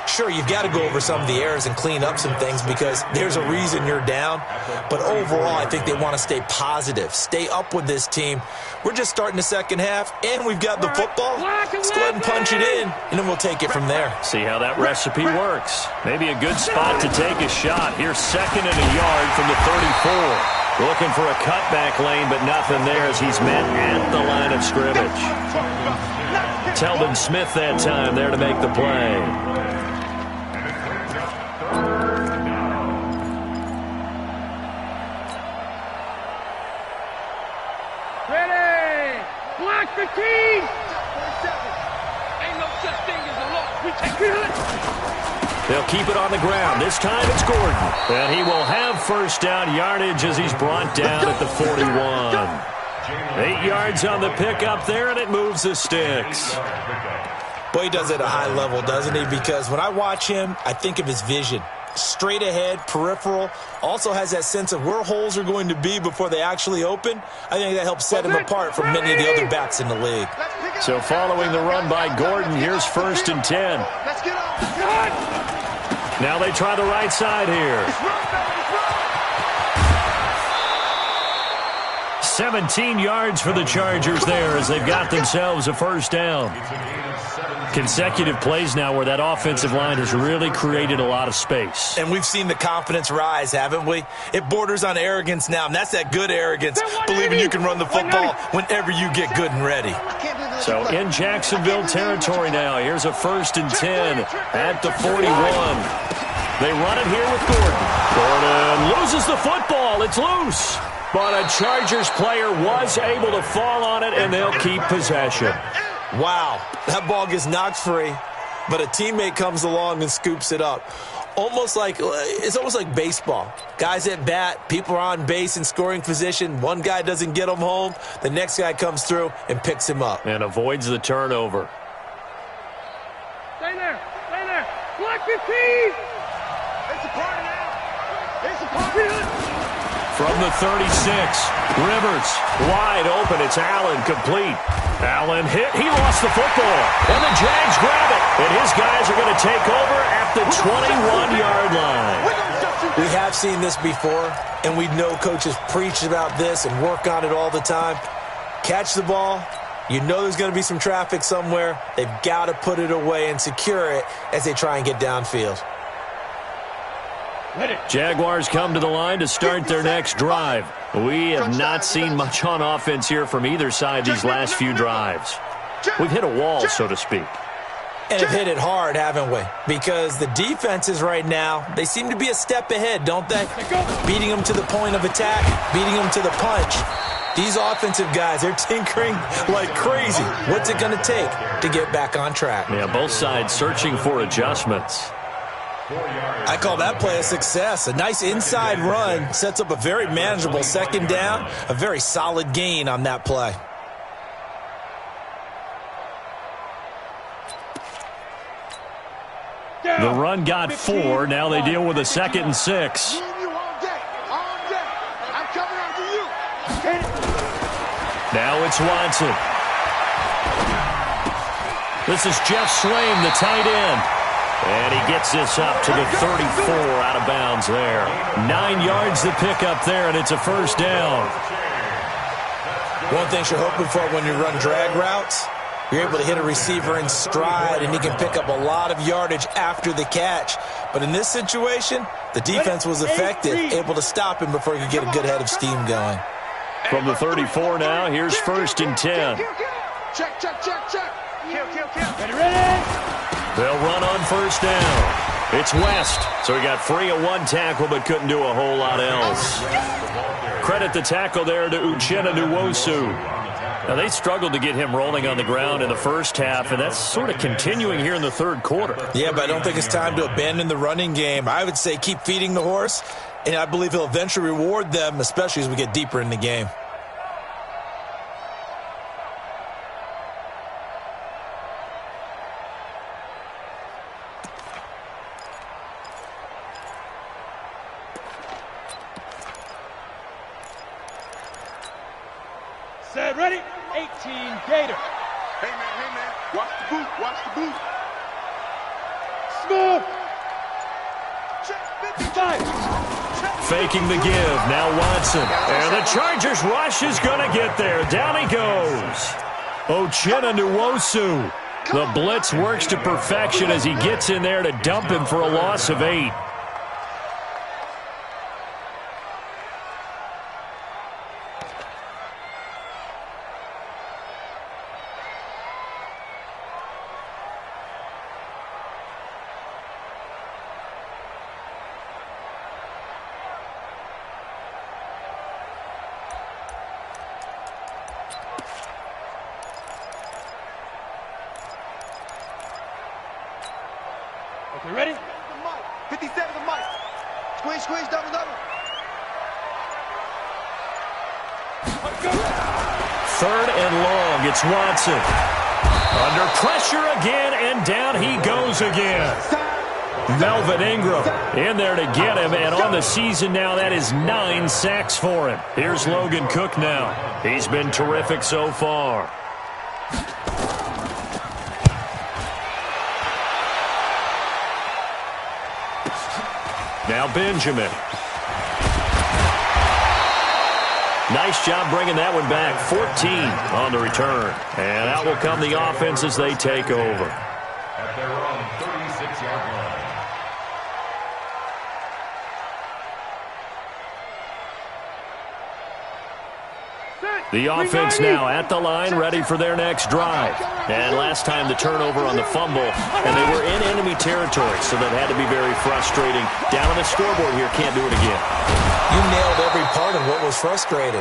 Speaker 4: Sure, you've got to go over some of the errors and clean up some things because there's a reason you're down. But overall, I think they want to stay positive, stay up with this team. We're just starting the second half, and we've got the football. Let's go ahead and punch it in, and then we'll take it from there.
Speaker 1: See how that recipe works. Maybe a good spot to take a shot. Here's 2nd and a yard from the 34. Looking for a cutback lane, but nothing there as he's met at the line of scrimmage. Telvin Smith that time there to make the play.
Speaker 2: Ready! Block the team! Ain't no such thing as a loss. We take it.
Speaker 1: They'll keep it on the ground. This time it's Gordon. And he will have first down yardage as he's brought down at the 41. 8 yards on the pickup there, and it moves the sticks.
Speaker 4: Boy, he does it at a high level, doesn't he? Because when I watch him, I think of his vision. Straight ahead, peripheral, also has that sense of where holes are going to be before they actually open. I think that helps set him apart from many of the other backs in the league.
Speaker 1: So following the run by Gordon, here's 1st and 10.
Speaker 3: Let's get off.
Speaker 1: Now they try the right side here. 17 yards for the Chargers there as they've got themselves a first down. Consecutive plays now where that offensive line has really created a lot of space.
Speaker 4: And we've seen the confidence rise, haven't we? It borders on arrogance now, and that's that good arrogance, believing you can run the football whenever you get good and ready.
Speaker 1: So in Jacksonville territory now, here's a 1st and 10 at the 41. They run it here with Gordon. Gordon loses the football. It's loose. But a Chargers player was able to fall on it, and they'll keep possession.
Speaker 4: Wow, that ball gets knocked free, but a teammate comes along and scoops it up. It's almost like baseball. Guys at bat, people are on base in scoring position. One guy doesn't get him home. The next guy comes through and picks him up.
Speaker 1: And avoids the turnover.
Speaker 2: Stay there. Stay there. Block the team.
Speaker 3: It's a party now. It's a party.
Speaker 1: From the 36, Rivers wide open. It's Allen complete. Allen hit. He lost the football. And the Jags grab it. And his guys are going to take over at the 21-yard line.
Speaker 4: We have seen this before, and we know coaches preach about this and work on it all the time. Catch the ball. You know there's going to be some traffic somewhere. They've got to put it away and secure it as they try and get downfield.
Speaker 1: Jaguars come to the line to start their next drive. We have not seen much on offense here from either side these last few drives. We've hit a wall, so to speak.
Speaker 4: And have hit it hard, haven't we? Because the defenses right now, they seem to be a step ahead, don't they? Beating them to the point of attack, beating them to the punch. These offensive guys, they're tinkering like crazy. What's it going to take to get back on track?
Speaker 1: Yeah, both sides searching for adjustments.
Speaker 4: I call that play a success. A nice inside run sets up a very manageable 2nd down, a very solid gain on that play.
Speaker 1: The run got 4. Now they deal with a 2nd and 6. Now it's Watson. This is Jeff Swaim, the tight end. And he gets this up to the 34 out of bounds there. 9 yards to pick up there, and it's a first down.
Speaker 4: One thing you're hoping for when you run drag routes, you're able to hit a receiver in stride, and he can pick up a lot of yardage after the catch. But in this situation, the defense was effective, able to stop him before he could get a good head of steam going.
Speaker 1: From the 34 now, here's 1st and 10.
Speaker 3: Check, check, check, check.
Speaker 2: Ready, ready.
Speaker 1: They'll run on first down. It's West. So he got free of one tackle but couldn't do a whole lot else. Credit the tackle there to Uchenna Nwosu. Now, they struggled to get him rolling on the ground in the first half, and that's sort of continuing here in the third quarter.
Speaker 4: Yeah, but I don't think it's time to abandon the running game. I would say keep feeding the horse, and I believe he'll eventually reward them, especially as we get deeper in the game.
Speaker 2: Said ready? 18 Gator.
Speaker 3: Hey, man. Watch the boot. Watch the boot.
Speaker 2: Smooth. Check 55.
Speaker 1: Faking the give. Now Watson. And the Chargers rush is going to get there. Down he goes. Uchenna Nwosu. The blitz works to perfection as he gets in there to dump him for a loss of 8.
Speaker 2: Okay, ready?
Speaker 3: 57 the mic. Squeeze, double.
Speaker 1: Third and long. It's Watson. Under pressure again, and down he goes again. Melvin Ingram in there to get him, and on the season now, that is 9 sacks for him. Here's Logan Cook now. He's been terrific so far. Now Benjamin. Nice job bringing that one back. 14 on the return. And out will come the offense as they take over.
Speaker 5: At their own 36-yard line.
Speaker 1: The offense now at the line, ready for their next drive. And last time the turnover on the fumble, and they were in enemy territory, so that had to be very frustrating. Down on the scoreboard here, can't do it again.
Speaker 4: You nailed every part of what was frustrating.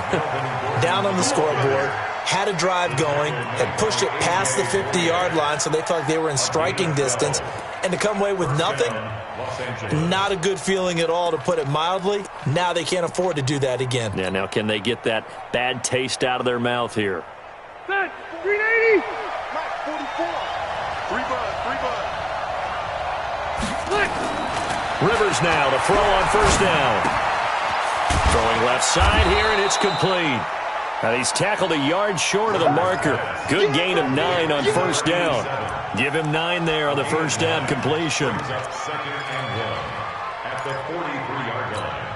Speaker 4: Down on the scoreboard, had a drive going, had pushed it past the 50-yard line, so they thought they were in striking distance, and to come away with nothing, not a good feeling at all, to put it mildly. Now they can't afford to do that again.
Speaker 1: Yeah, now can they get that bad taste out of their mouth here?
Speaker 2: Set. 380.
Speaker 3: Mike, 44. Three bud.
Speaker 2: Split.
Speaker 1: Rivers now to throw on first down. Throwing left side here, and it's complete. Now he's tackled a yard short of the marker. Good gain of 9 on first down. Give him 9 there on the first down completion.
Speaker 5: Up second and 1 at the 43-yard line.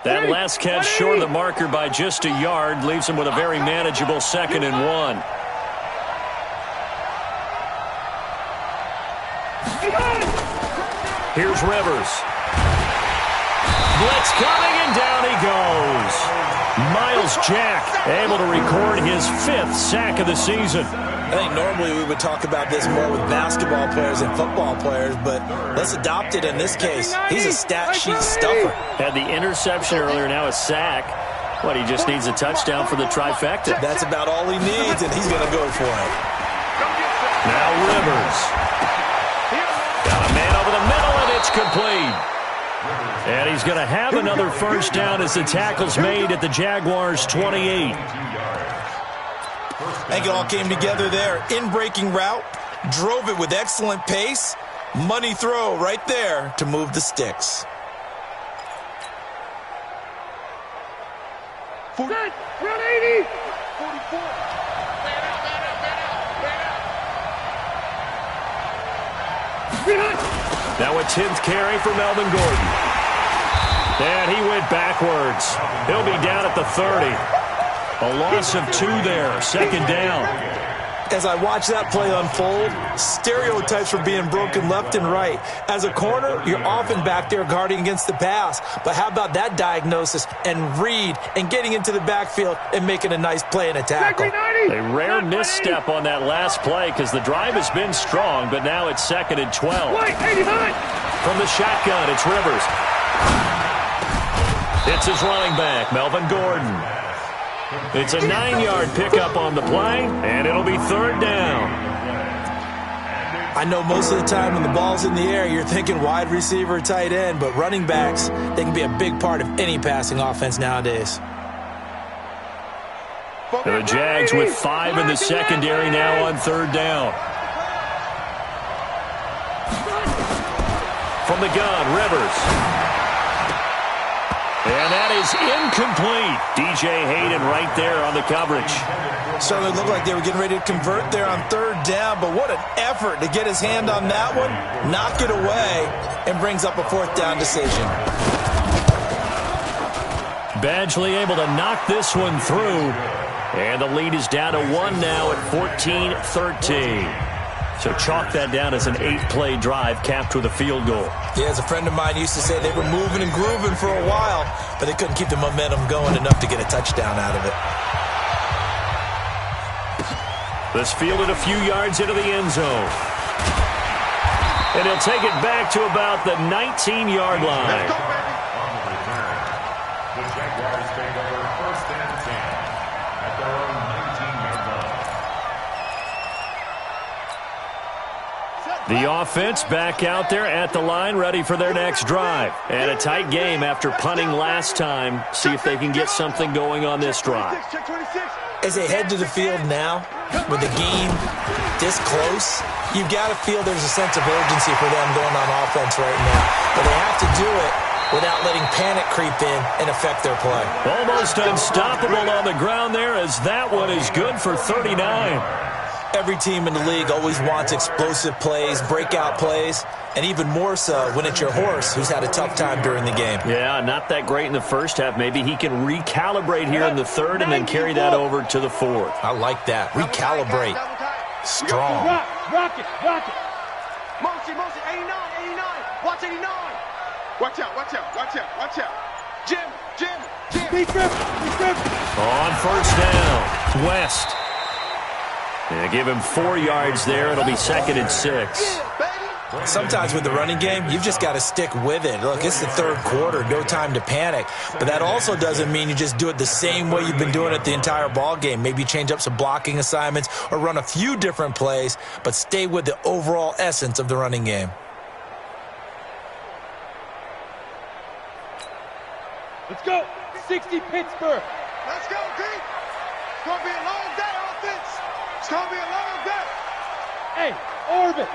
Speaker 1: That last catch short of the marker by just a yard leaves him with a very manageable 2nd and 1. Here's Rivers. Blitz coming, and down he goes. Myles Jack able to record his 5th sack of the season.
Speaker 4: I think normally we would talk about this more with basketball players and football players, but let's adopt it in this case. He's a stat sheet stuffer.
Speaker 1: Had the interception earlier, now a sack. What, he just needs a touchdown for the trifecta.
Speaker 4: That's about all he needs, and he's going to go for it.
Speaker 1: Now Rivers. Got a man over the middle, and it's complete. And he's going to have another first down as the tackle's made at the Jaguars' 28.
Speaker 4: I think it all came together there. In-breaking route, drove it with excellent pace. Money throw right there to move the sticks.
Speaker 2: Set. 180. 44.
Speaker 1: Now a 10th carry for Melvin Gordon. And he went backwards. He'll be down at the 30. A loss of 2 there, 2nd down.
Speaker 4: As I watch that play unfold, stereotypes were being broken left and right. As a corner, you're often back there guarding against the pass. But how about that diagnosis and read and getting into the backfield and making a nice play and a tackle?
Speaker 1: A rare misstep on that last play because the drive has been strong, but now it's 2nd and 12. From the shotgun, it's Rivers. It's his running back, Melvin Gordon. It's a 9-yard pickup on the play, and it'll be 3rd down.
Speaker 4: I know most of the time when the ball's in the air, you're thinking wide receiver, tight end, but running backs, they can be a big part of any passing offense nowadays.
Speaker 1: And the Jags with 5 in the secondary now on 3rd down. from the gun, Rivers. And that is incomplete. DJ Hayden right there on the coverage.
Speaker 4: Certainly looked like they were getting ready to convert there on third down, but what an effort to get his hand on that one, knock it away, and brings up a fourth down decision.
Speaker 1: Badgley able to knock this one through. And the lead is down to 1 now at 14-13. So chalk that down as an 8-play drive capped with a field goal.
Speaker 4: Yeah, as a friend of mine used to say, they were moving and grooving for a while, but they couldn't keep the momentum going enough to get a touchdown out of it.
Speaker 1: This fielded a few yards into the end zone. And he'll take it back to about the 19-yard line.
Speaker 5: On the return, the Jaguars take over first and 10 at their own 19-yard line.
Speaker 1: The offense back out there at the line, ready for their next drive. And a tight game after punting last time. See if they can get something going on this drive.
Speaker 4: As they head to the field now, with the game this close, you've got to feel there's a sense of urgency for them going on offense right now. But they have to do it without letting panic creep in and affect their play.
Speaker 1: Almost unstoppable on the ground there, as that one is good for 39.
Speaker 4: Every team in the league always wants explosive plays, breakout plays, and even more so when it's your horse who's had a tough time during the game.
Speaker 1: Yeah, not that great in the first half. Maybe he can recalibrate here in the third and then carry that over to the fourth.
Speaker 4: I like that. Recalibrate. Strong.
Speaker 2: Rock it.
Speaker 3: Motion, 89. Watch 89. Watch out. Jim.
Speaker 2: Be careful.
Speaker 1: On first down, West. And give him 4 yards there. It'll be 2nd and 6.
Speaker 4: Sometimes with the running game, you've just got to stick with it. Look, it's the third quarter, no time to panic. But that also doesn't mean you just do it the same way you've been doing it the entire ball game. Maybe change up some blocking assignments or run a few different plays, but stay with the overall essence of the running game.
Speaker 2: Let's go. 60 Pittsburgh.
Speaker 3: Let's go, Pete. It's going to be a long day, offense. It's going to be a long day.
Speaker 2: Hey, Orbit.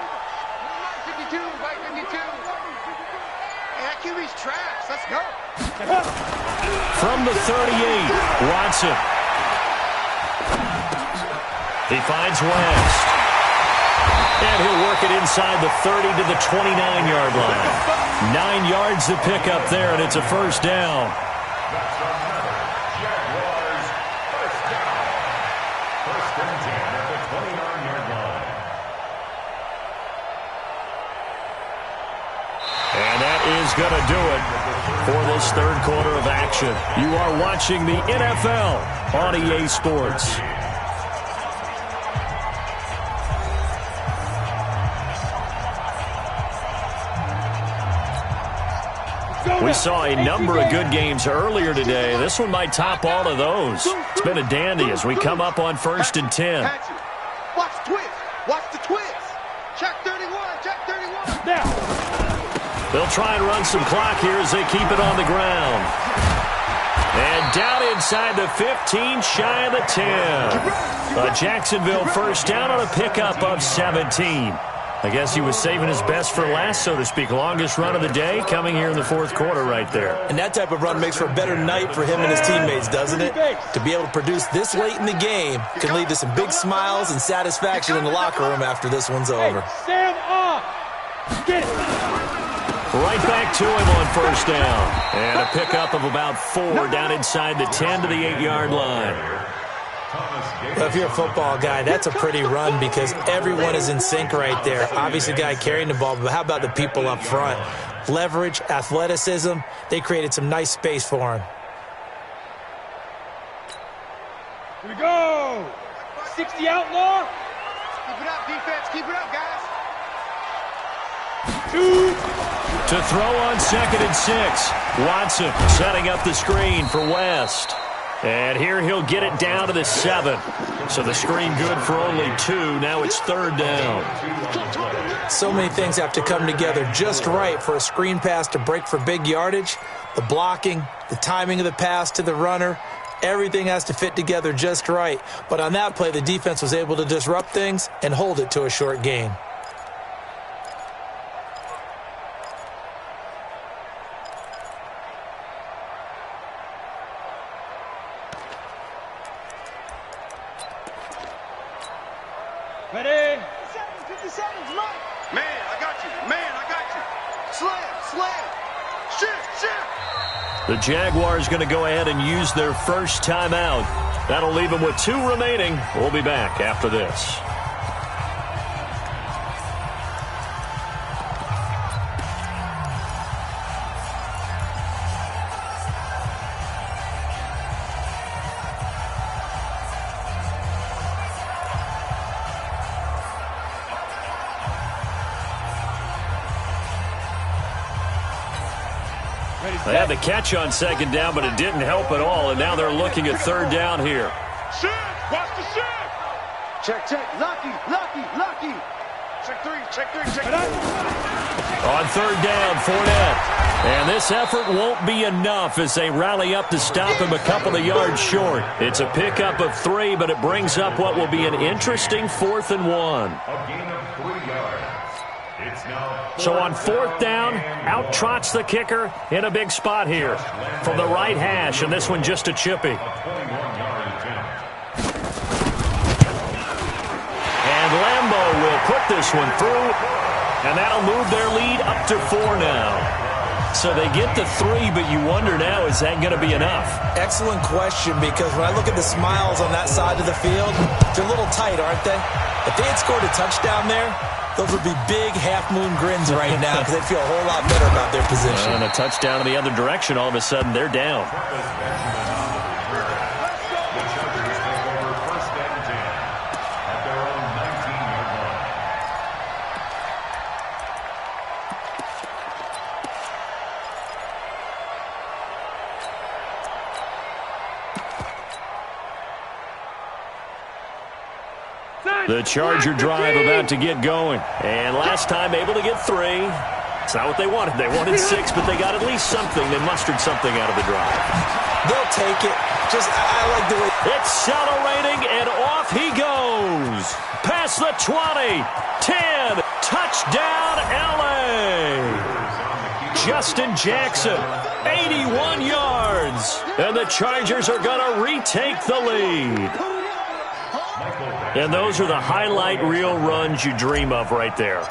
Speaker 3: 52, right 52. Hey, that QB's trash. Let's go.
Speaker 1: From the 38, Watson. He finds West. And he'll work it inside the 30 to the 29-yard line. 9 yards to pick up there, and it's a first down.
Speaker 5: That's another Jaguars first down. First and 10 at the 29-yard line.
Speaker 1: And that is going to do it for this third quarter of action. You are watching the NFL on EA Sports. We saw a number of good games earlier today. This one might top all of those. It's been a dandy as we come up on 1st and 10.
Speaker 3: Watch the twist. Watch the twist. Check 31.
Speaker 2: Now.
Speaker 1: They'll try and run some clock here as they keep it on the ground. And down inside the 15, shy of the 10. A Jacksonville first down on a pickup of 17. I guess he was saving his best for last, so to speak. Longest run of the day coming here in the fourth quarter right there.
Speaker 4: And that type of run makes for a better night for him and his teammates, doesn't it? To be able to produce this late in the game can lead to some big smiles and satisfaction in the locker room after this one's over.
Speaker 2: Hey, Sam off. Get it.
Speaker 1: Right back to him on first down. And a pickup of about 4 down inside the 10 to the 8-yard line.
Speaker 4: Well, if you're a football guy, that's a pretty run because everyone is in sync right there. Obviously, the guy carrying the ball, but how about the people up front? Leverage, athleticism, they created some nice space for him.
Speaker 2: Here we go. 60 outlaw.
Speaker 3: Keep it up, defense. Keep it up, guys.
Speaker 2: 2.
Speaker 1: To throw on 2nd and 6. Watson setting up the screen for West. And here he'll get it down to the 7. So the screen good for only 2. Now it's 3rd down.
Speaker 4: So many things have to come together just right for a screen pass to break for big yardage. The blocking, the timing of the pass to the runner, everything has to fit together just right. But on that play, the defense was able to disrupt things and hold it to a short gain.
Speaker 3: seconds, Mike. Man, I got you. Man, I got you. Slam. Shift.
Speaker 1: The Jaguars going to go ahead and use their first timeout. That'll leave them with 2 remaining. We'll be back after this. They had the catch on second down, but it didn't help at all, and now they're looking at third down here.
Speaker 3: Shift. Watch the shift. Check. Lucky. Check three.
Speaker 1: On third down, Fournette. And this effort won't be enough as they rally up to stop him a couple of yards short. It's a pickup of 3, but it brings up what will be an interesting 4th and 1.
Speaker 5: A gain of 3 yards. It's now
Speaker 1: So on 4th down, out trots the kicker in a big spot here from the right hash, and this one just a chippy.
Speaker 5: a 21-yard attempt.
Speaker 1: And Lambeau will put this one through, and that'll move their lead up to 4 now. So they get to 3, but you wonder now, is that going to be enough?
Speaker 4: Excellent question, because when I look at the smiles on that side of the field, they're a little tight, aren't they? If they had scored a touchdown there, those would be big half-moon grins right now because they'd feel a whole lot better about their position.
Speaker 1: And a touchdown in the other direction, all of a sudden they're down. The Charger drive about to get going. And last time able to get 3. It's not what they wanted. They wanted 6, but they got at least something. They mustered something out of the drive.
Speaker 4: They'll take it. I like the way...
Speaker 1: Accelerating, and off he goes. Past the 20. 10. Touchdown, L.A. Justin Jackson, 81 yards. And the Chargers are going to retake the lead. And those are the highlight reel runs you dream of right there.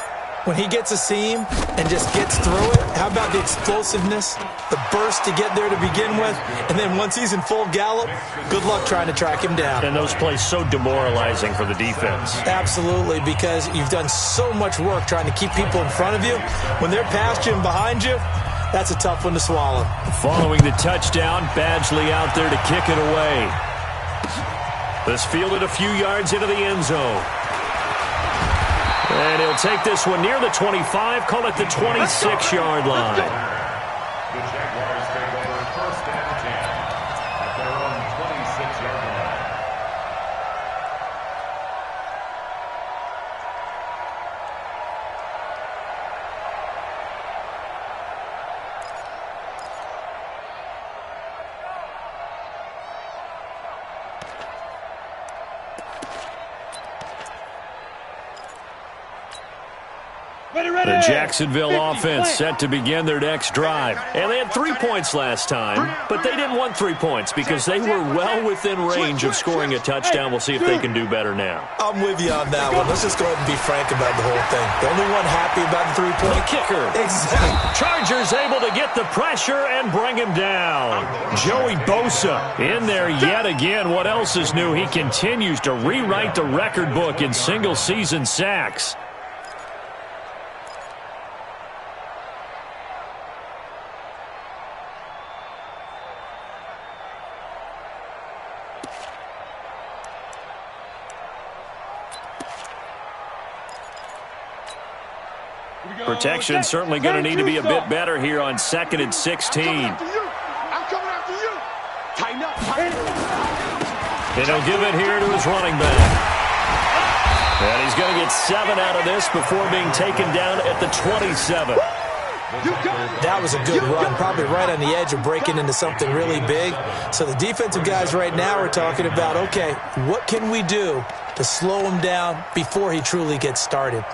Speaker 4: When he gets a seam and just gets through it, how about the explosiveness, the burst to get there to begin with, and then once he's in full gallop, good luck trying to track him down.
Speaker 1: And those plays so demoralizing for the defense.
Speaker 4: Absolutely, because you've done so much work trying to keep people in front of you. When they're past you and behind you, that's a tough one to swallow.
Speaker 1: Following the touchdown, Badgley out there to kick it away. This fielded a few yards into the end zone. And he'll take this one near the 25, call it the 26-yard line.
Speaker 5: The Jaguars take over 1st and 10 at their own 26-yard line.
Speaker 1: The Jacksonville offense set to begin their next drive. And they had 3 points last time, but they didn't want 3 points because they were well within range of scoring a touchdown. We'll see if they can do better now.
Speaker 4: I'm with you on that one. Let's just go ahead and be frank about the whole thing. The only one happy about the 3-point
Speaker 1: kicker.
Speaker 4: Exactly.
Speaker 1: Chargers able to get the pressure and bring him down. Joey Bosa in there yet again. What else is new? He continues to rewrite the record book in single-season sacks. Protection certainly going to need to be a bit better here on 2nd and 16.
Speaker 3: I'm coming after you. Tighten up.
Speaker 1: And he'll give it here to his running back. And he's going to get 7 out of this before being taken down at the 27.
Speaker 4: That was a good run, probably right on the edge of breaking into something really big. So the defensive guys right now are talking about, okay, what can we do to slow him down before he truly gets started?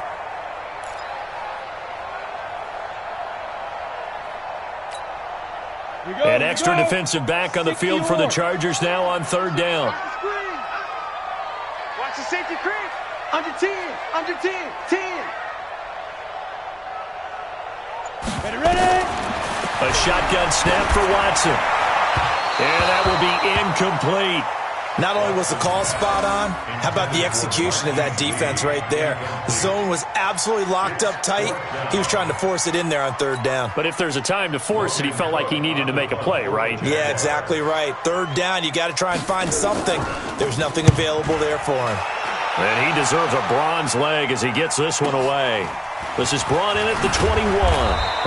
Speaker 1: An extra defensive back on the field for the Chargers now on 3rd down.
Speaker 3: Watch the safety creep. Under 10. Under 10. 10.
Speaker 2: Ready?
Speaker 1: A shotgun snap for Watson. And that will be incomplete.
Speaker 4: Not only was the call spot on, how about the execution of that defense right there? The zone was absolutely locked up tight. He was trying to force it in there on third down.
Speaker 1: But if there's a time to force it, he felt like he needed to make a play, right?
Speaker 4: Yeah, exactly right. Third down, you got to try and find something. There's nothing available there for him.
Speaker 1: And he deserves a bronze leg as he gets this one away. This is brought in at the 21.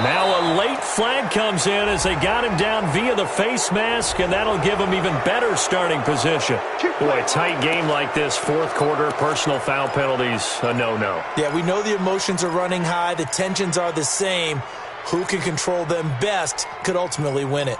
Speaker 1: Now a late flag comes in as they got him down via the face mask, and that'll give him even better starting position. Boy, a tight game like this, fourth quarter, personal foul penalties, a no-no.
Speaker 4: Yeah, we know the emotions are running high. The tensions are the same. Who can control them best could ultimately win it.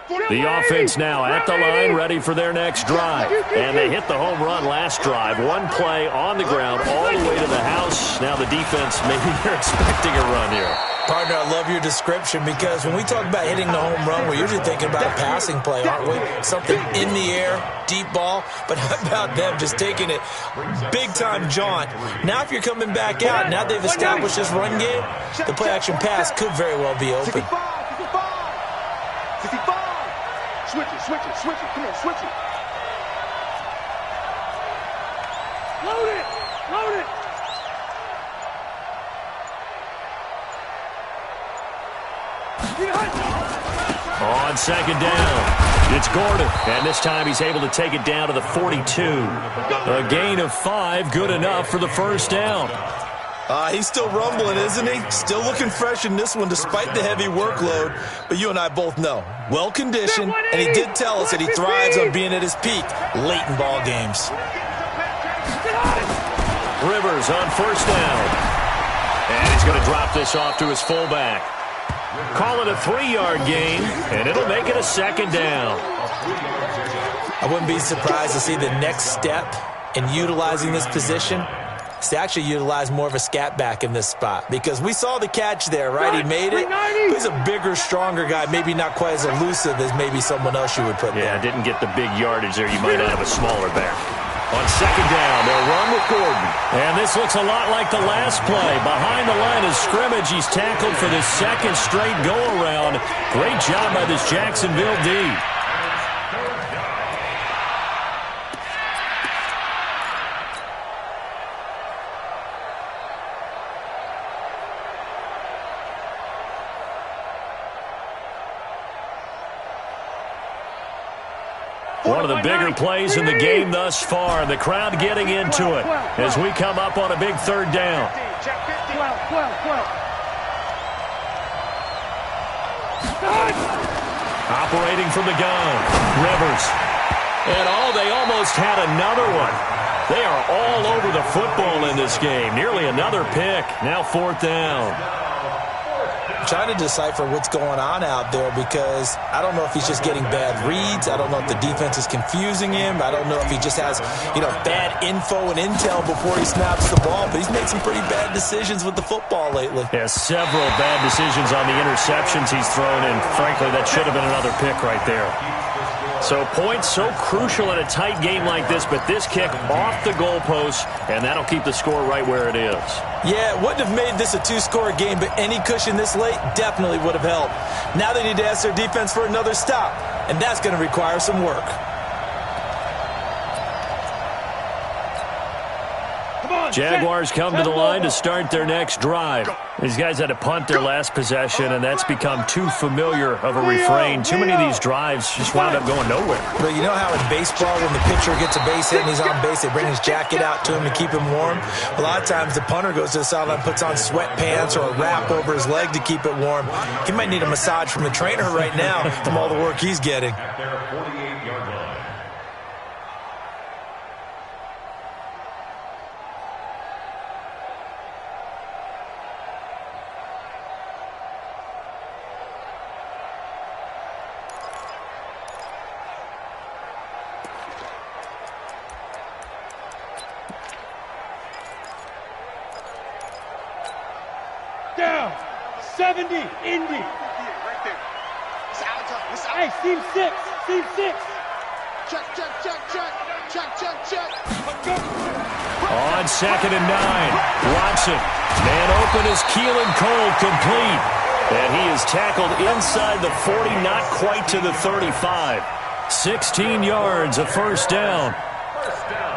Speaker 1: The offense now at the line, ready for their next drive. And they hit the home run last drive. One play on the ground all the way to the house. Now the defense, maybe they're expecting a run here.
Speaker 4: Partner, I love your description because when we talk about hitting the home run, we're usually thinking about a passing play, aren't we? Something in the air, deep ball. But how about them just taking it big-time jaunt? Now if you're coming back out, now they've established this run game, the play-action pass could very well be open.
Speaker 3: 65. 65. Switch it, switch it, switch it. Come on, switch it.
Speaker 2: Load it! Load it!
Speaker 1: On second down, it's Gordon. And this time he's able to take it down to the 42. A gain of 5, good enough for the first down.
Speaker 4: He's still rumbling, isn't he? Still looking fresh in this one despite the heavy workload. But you and I both know, well-conditioned, and he did tell us that he thrives on being at his peak late in ball games.
Speaker 1: Rivers on first down. And he's going to drop this off to his fullback. Call it a 3-yard gain, and it'll make it a second down.
Speaker 4: I wouldn't be surprised to see the next step in utilizing this position is to actually utilize more of a scat back in this spot. Because we saw the catch there, right? He made it. He's a bigger, stronger guy, maybe not quite as elusive as maybe someone else you would put there.
Speaker 1: Yeah, didn't get the big yardage there. You might have a smaller back. On second down, they'll run with Gordon. And this looks a lot like the last play. Behind the line of scrimmage, he's tackled for the second straight go-around. Great job by this Jacksonville D. One of the bigger plays in the game thus far. The crowd getting into it as we come up on a big third down. Operating from the gun, Rivers. And they almost had another one. They are all over the football in this game. Nearly another pick. Now fourth down.
Speaker 4: Trying to decipher what's going on out there because I don't know if he's just getting bad reads. I don't know if the defense is confusing him. I don't know if he just has, bad info and intel before he snaps the ball. But he's made some pretty bad decisions with the football lately.
Speaker 1: Yeah, several bad decisions on the interceptions he's thrown, and frankly, that should have been another pick right there. So points so crucial in a tight game like this, but this kick off the goalpost, and that'll keep the score right where it is.
Speaker 4: Yeah, it wouldn't have made this a two-score game, but any cushion this late definitely would have helped. Now they need to ask their defense for another stop, and that's going to require some work.
Speaker 1: Jaguars come to the line to start their next drive. These guys had to punt their last possession, and that's become too familiar of a refrain. Too many of these drives just wound up going nowhere.
Speaker 4: But you know how in baseball, when the pitcher gets a base hit and he's on base, they bring his jacket out to him to keep him warm? A lot of times the punter goes to the sideline, puts on sweatpants or a wrap over his leg to keep it warm. He might need a massage from the trainer right now from all the work he's getting.
Speaker 5: At their 48-yard line.
Speaker 2: Down. 70. Indy.
Speaker 3: Right there. It's out.
Speaker 2: Hey, team 6. Team 6.
Speaker 3: Check, check, check, check. Check, check, check.
Speaker 1: On 2nd and 9, Watson. Man open is Keelan Cole, complete. And he is tackled inside the 40, not quite to the 35. 16 yards, a first down.
Speaker 5: First down.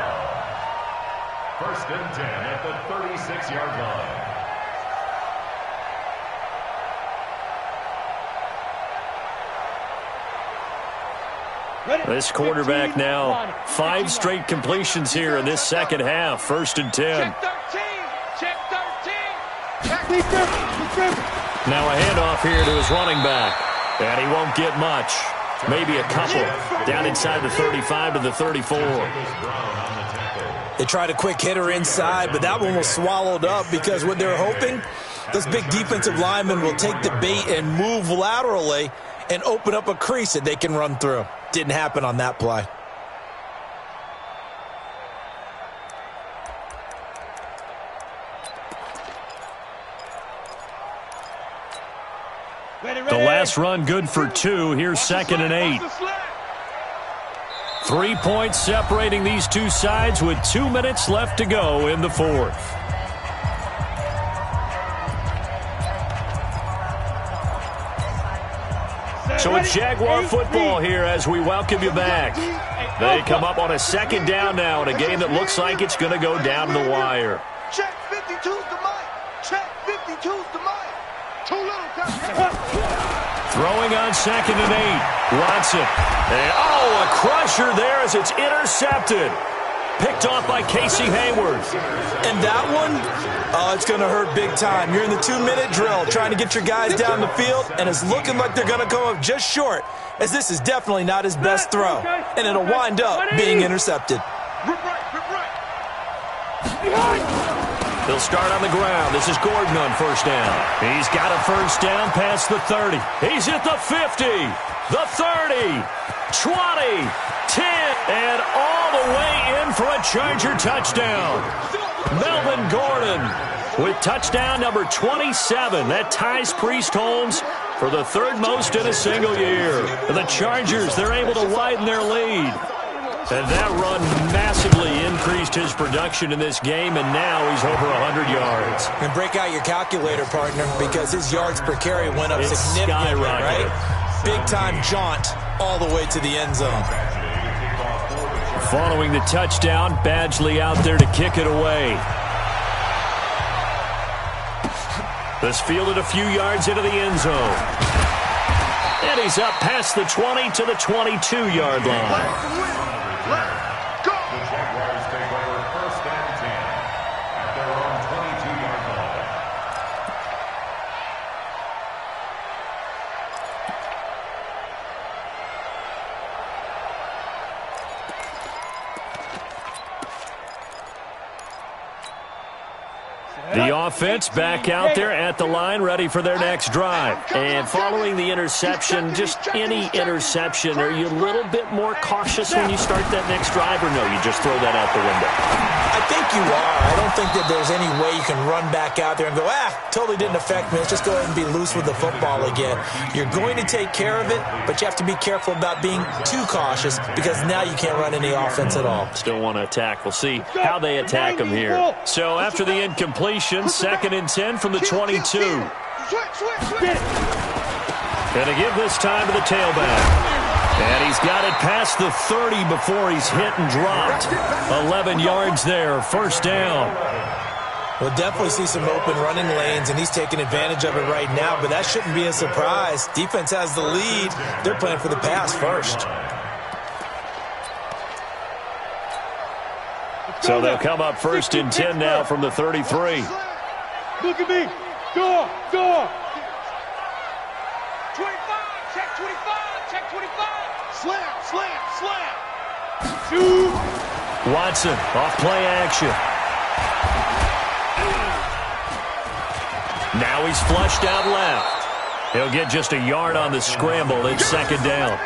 Speaker 5: 1st and 10 at the 36-yard line.
Speaker 1: This quarterback now 5 straight completions here in this second half. 1st and 10.
Speaker 3: Check 13. Check 13. Check.
Speaker 1: Now a handoff here to his running back. And he won't get much. Maybe a couple. Down inside the 35 to the 34.
Speaker 4: They tried a quick hitter inside, but that one was swallowed up because what they're hoping, those big defensive linemen will take the bait and move laterally and open up a crease that they can run through. Didn't happen on that play.
Speaker 1: The last run good for 2. Here's 2nd and 8. 3 points separating these two sides with 2 minutes left to go in the 4th. So it's Jaguar football here as we welcome you back. They come up on a 2nd down now in a game that looks like it's going to go down to the wire.
Speaker 3: Check 52's the mic. Check 52's the mic. Too little time.
Speaker 1: Throwing on 2nd and 8. Watson. And, a crusher there as it's intercepted. Picked off by Casey Hayward.
Speaker 4: And that one, it's going to hurt big time. You're in the 2-minute drill trying to get your guys down the field, and it's looking like they're going to come up just short, as this is definitely not his best throw. And it'll wind up being intercepted.
Speaker 1: He'll start on the ground. This is Gordon on 1st down. He's got a 1st down past the 30. He's at the 50, the 30, 20, 10, and all the way in for a Charger touchdown. Melvin Gordon with touchdown number 27. That ties Priest Holmes for the 3rd most in a single year. The Chargers, they're able to widen their lead. And that run massively increased his production in this game, and now he's over 100 yards.
Speaker 4: And break out your calculator, partner, because his yards per carry went up significantly, right? Big-time jaunt all the way to the end zone.
Speaker 1: Following the touchdown, Badgley out there to kick it away. This fielded a few yards into the end zone. And he's up past the 20 to the 22-yard line.
Speaker 5: Let's go. The Jaguars take over 1st and 10 at their own 22-yard line.
Speaker 1: The offense back out there at the line, ready for their next drive. And following the interception, just any interception, are you a little bit more cautious when you start that next drive, or no, you just throw that out the window?
Speaker 4: I think you are. I don't think that there's any way you can run back out there and go, totally didn't affect me. Let's just go ahead and be loose with the football again. You're going to take care of it, but you have to be careful about being too cautious because now you can't run any offense at all.
Speaker 1: Still want to attack. We'll see how they attack them here. So after the incompletion, 2nd and 10 from the 22. And to give this time to the tailback. And he's got it past the 30 before he's hit and dropped. 11 yards there, 1st down.
Speaker 4: We'll definitely see some open running lanes, and he's taking advantage of it right now, but that shouldn't be a surprise. Defense has the lead. They're playing for the pass first.
Speaker 1: So they'll come up 1st and 10 now from the 33.
Speaker 2: Look at me. Door.
Speaker 3: 25. Check 25. Check 25. Slam.
Speaker 2: Shoot.
Speaker 1: Watson off play action. Now he's flushed out left. He'll get just a yard on the scramble. It's 2nd down.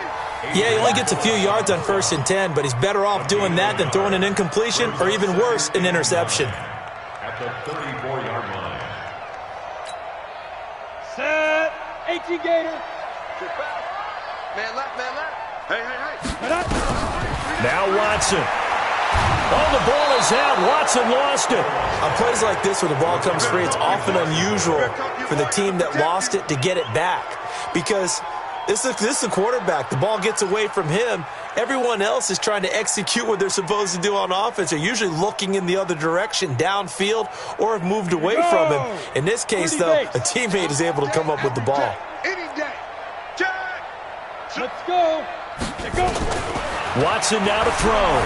Speaker 4: Yeah, he only gets a few yards on 1st and 10, but he's better off doing that than throwing an incompletion or even worse, an interception.
Speaker 5: At the 34-yard line.
Speaker 2: Set. 18 Gator.
Speaker 3: Man left. Hey.
Speaker 2: Set up.
Speaker 1: Now Watson. Oh, the ball is out. Watson lost it.
Speaker 4: On plays like this where the ball comes free, it's often unusual for the team that lost it to get it back. Because this is a quarterback. The ball gets away from him. Everyone else is trying to execute what they're supposed to do on offense. They're usually looking in the other direction, downfield, or have moved away from him. In this case, though, a teammate is able to come up with the ball.
Speaker 2: Let's go. Let's go.
Speaker 1: Watson now to throw.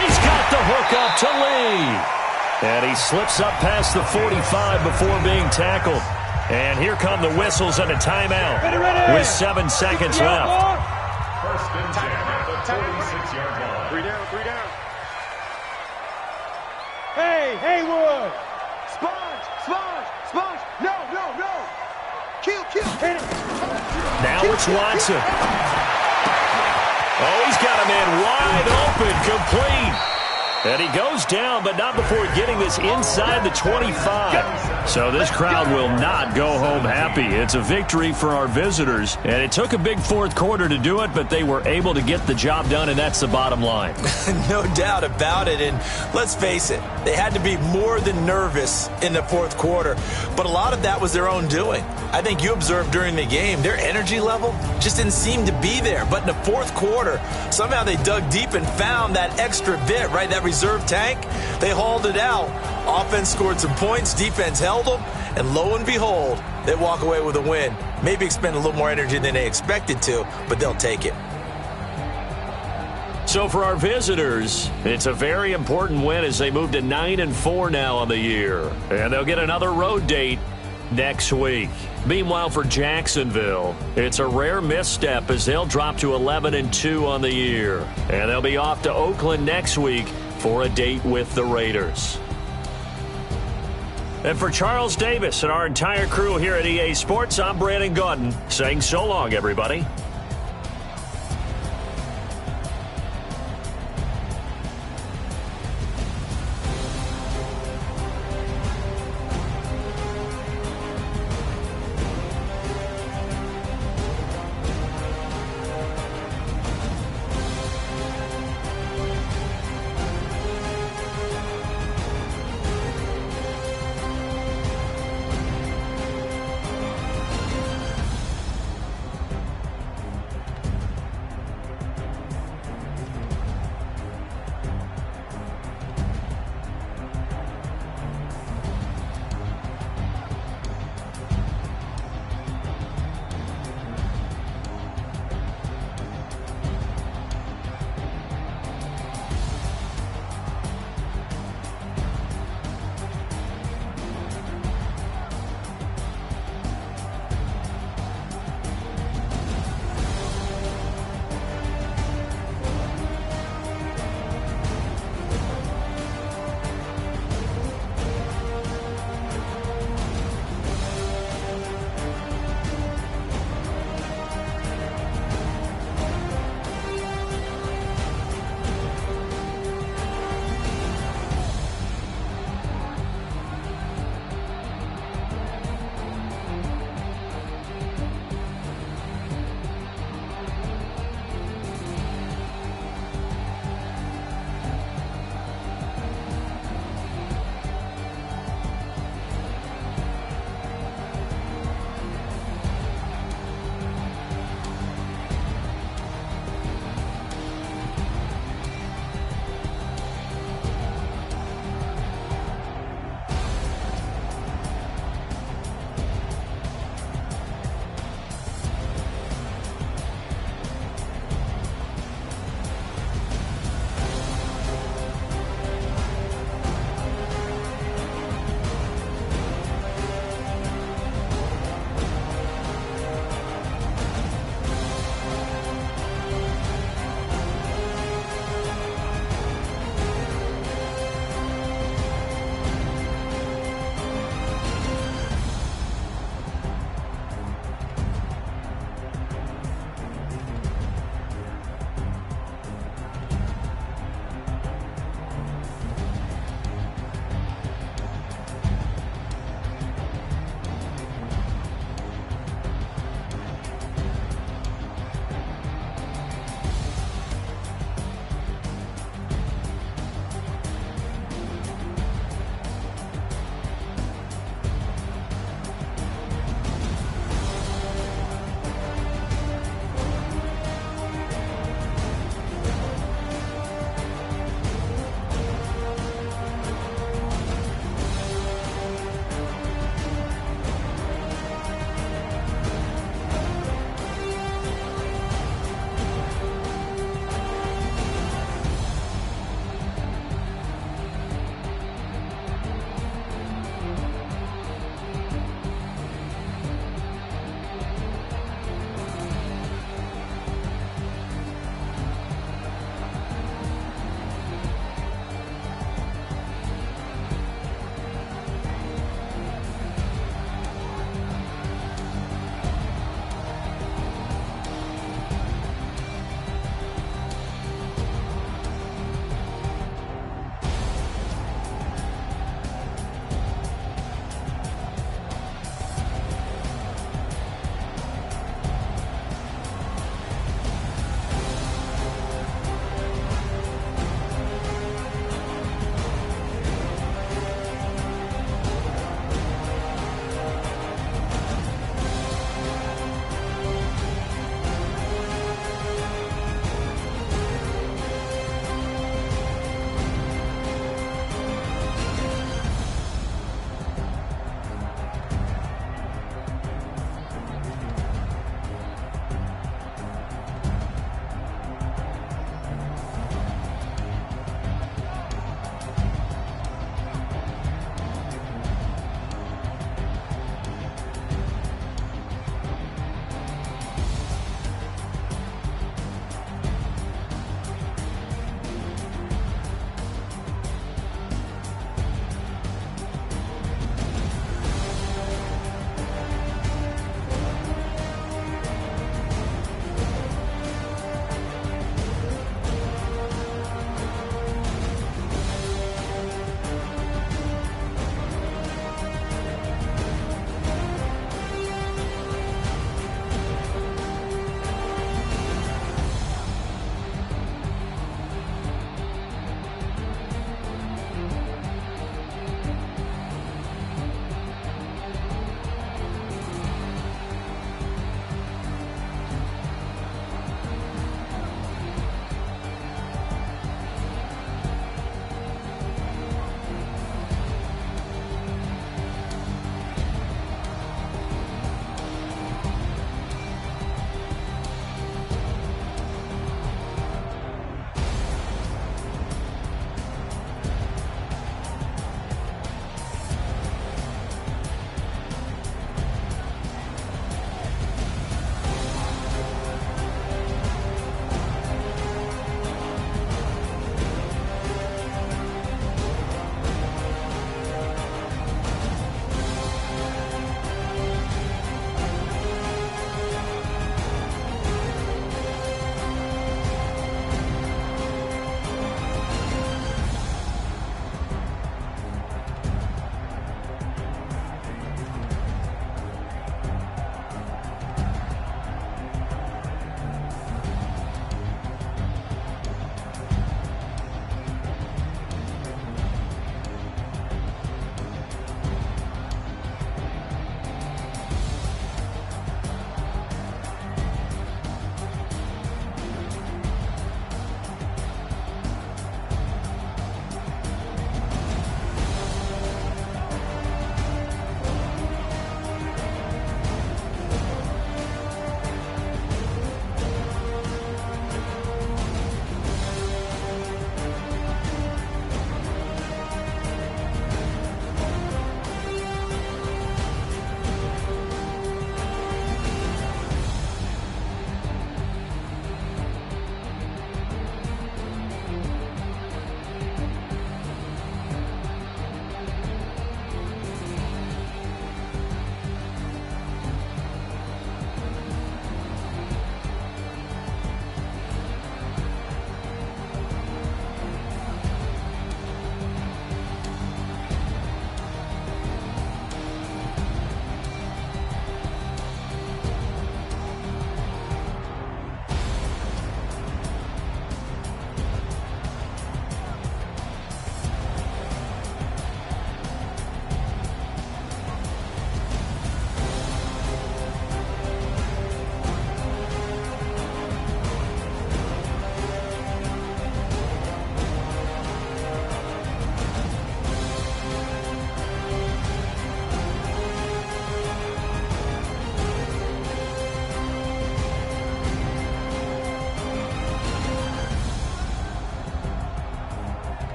Speaker 1: He's got the hook up to Lee. And he slips up past the 45 before being tackled. And here come the whistles and a timeout with 7 seconds left.
Speaker 5: First and 10 at the 26-yard line.
Speaker 3: 3 down, 3 down.
Speaker 2: Hey, Haywood.
Speaker 3: Sponge. No. Kill.
Speaker 2: Hit it.
Speaker 1: Now it's Watson. Oh, he's got a man wide open, complete. And he goes down, but not before getting this inside the 25. So this crowd will not go home happy. It's a victory for our visitors. And it took a big fourth quarter to do it, but they were able to get the job done, and that's the bottom line.
Speaker 4: No doubt about it. And let's face it, they had to be more than nervous in the fourth quarter. But a lot of that was their own doing. I think you observed during the game, their energy level just didn't seem to be there. But in the fourth quarter, somehow they dug deep and found that extra bit, right? That reserve tank. They hauled it out. Offense scored some points. Defense held them. And lo and behold, they walk away with a win. Maybe expend a little more energy than they expected to, but they'll take it.
Speaker 1: So for our visitors, it's a very important win as they move to 9-4 now on the year. And they'll get another road date next week. Meanwhile, for Jacksonville, it's a rare misstep as they'll drop to 11-2 on the year. And they'll be off to Oakland next week for a date with the Raiders. And for Charles Davis and our entire crew here at EA Sports, I'm Brandon Gaudin saying so long, everybody.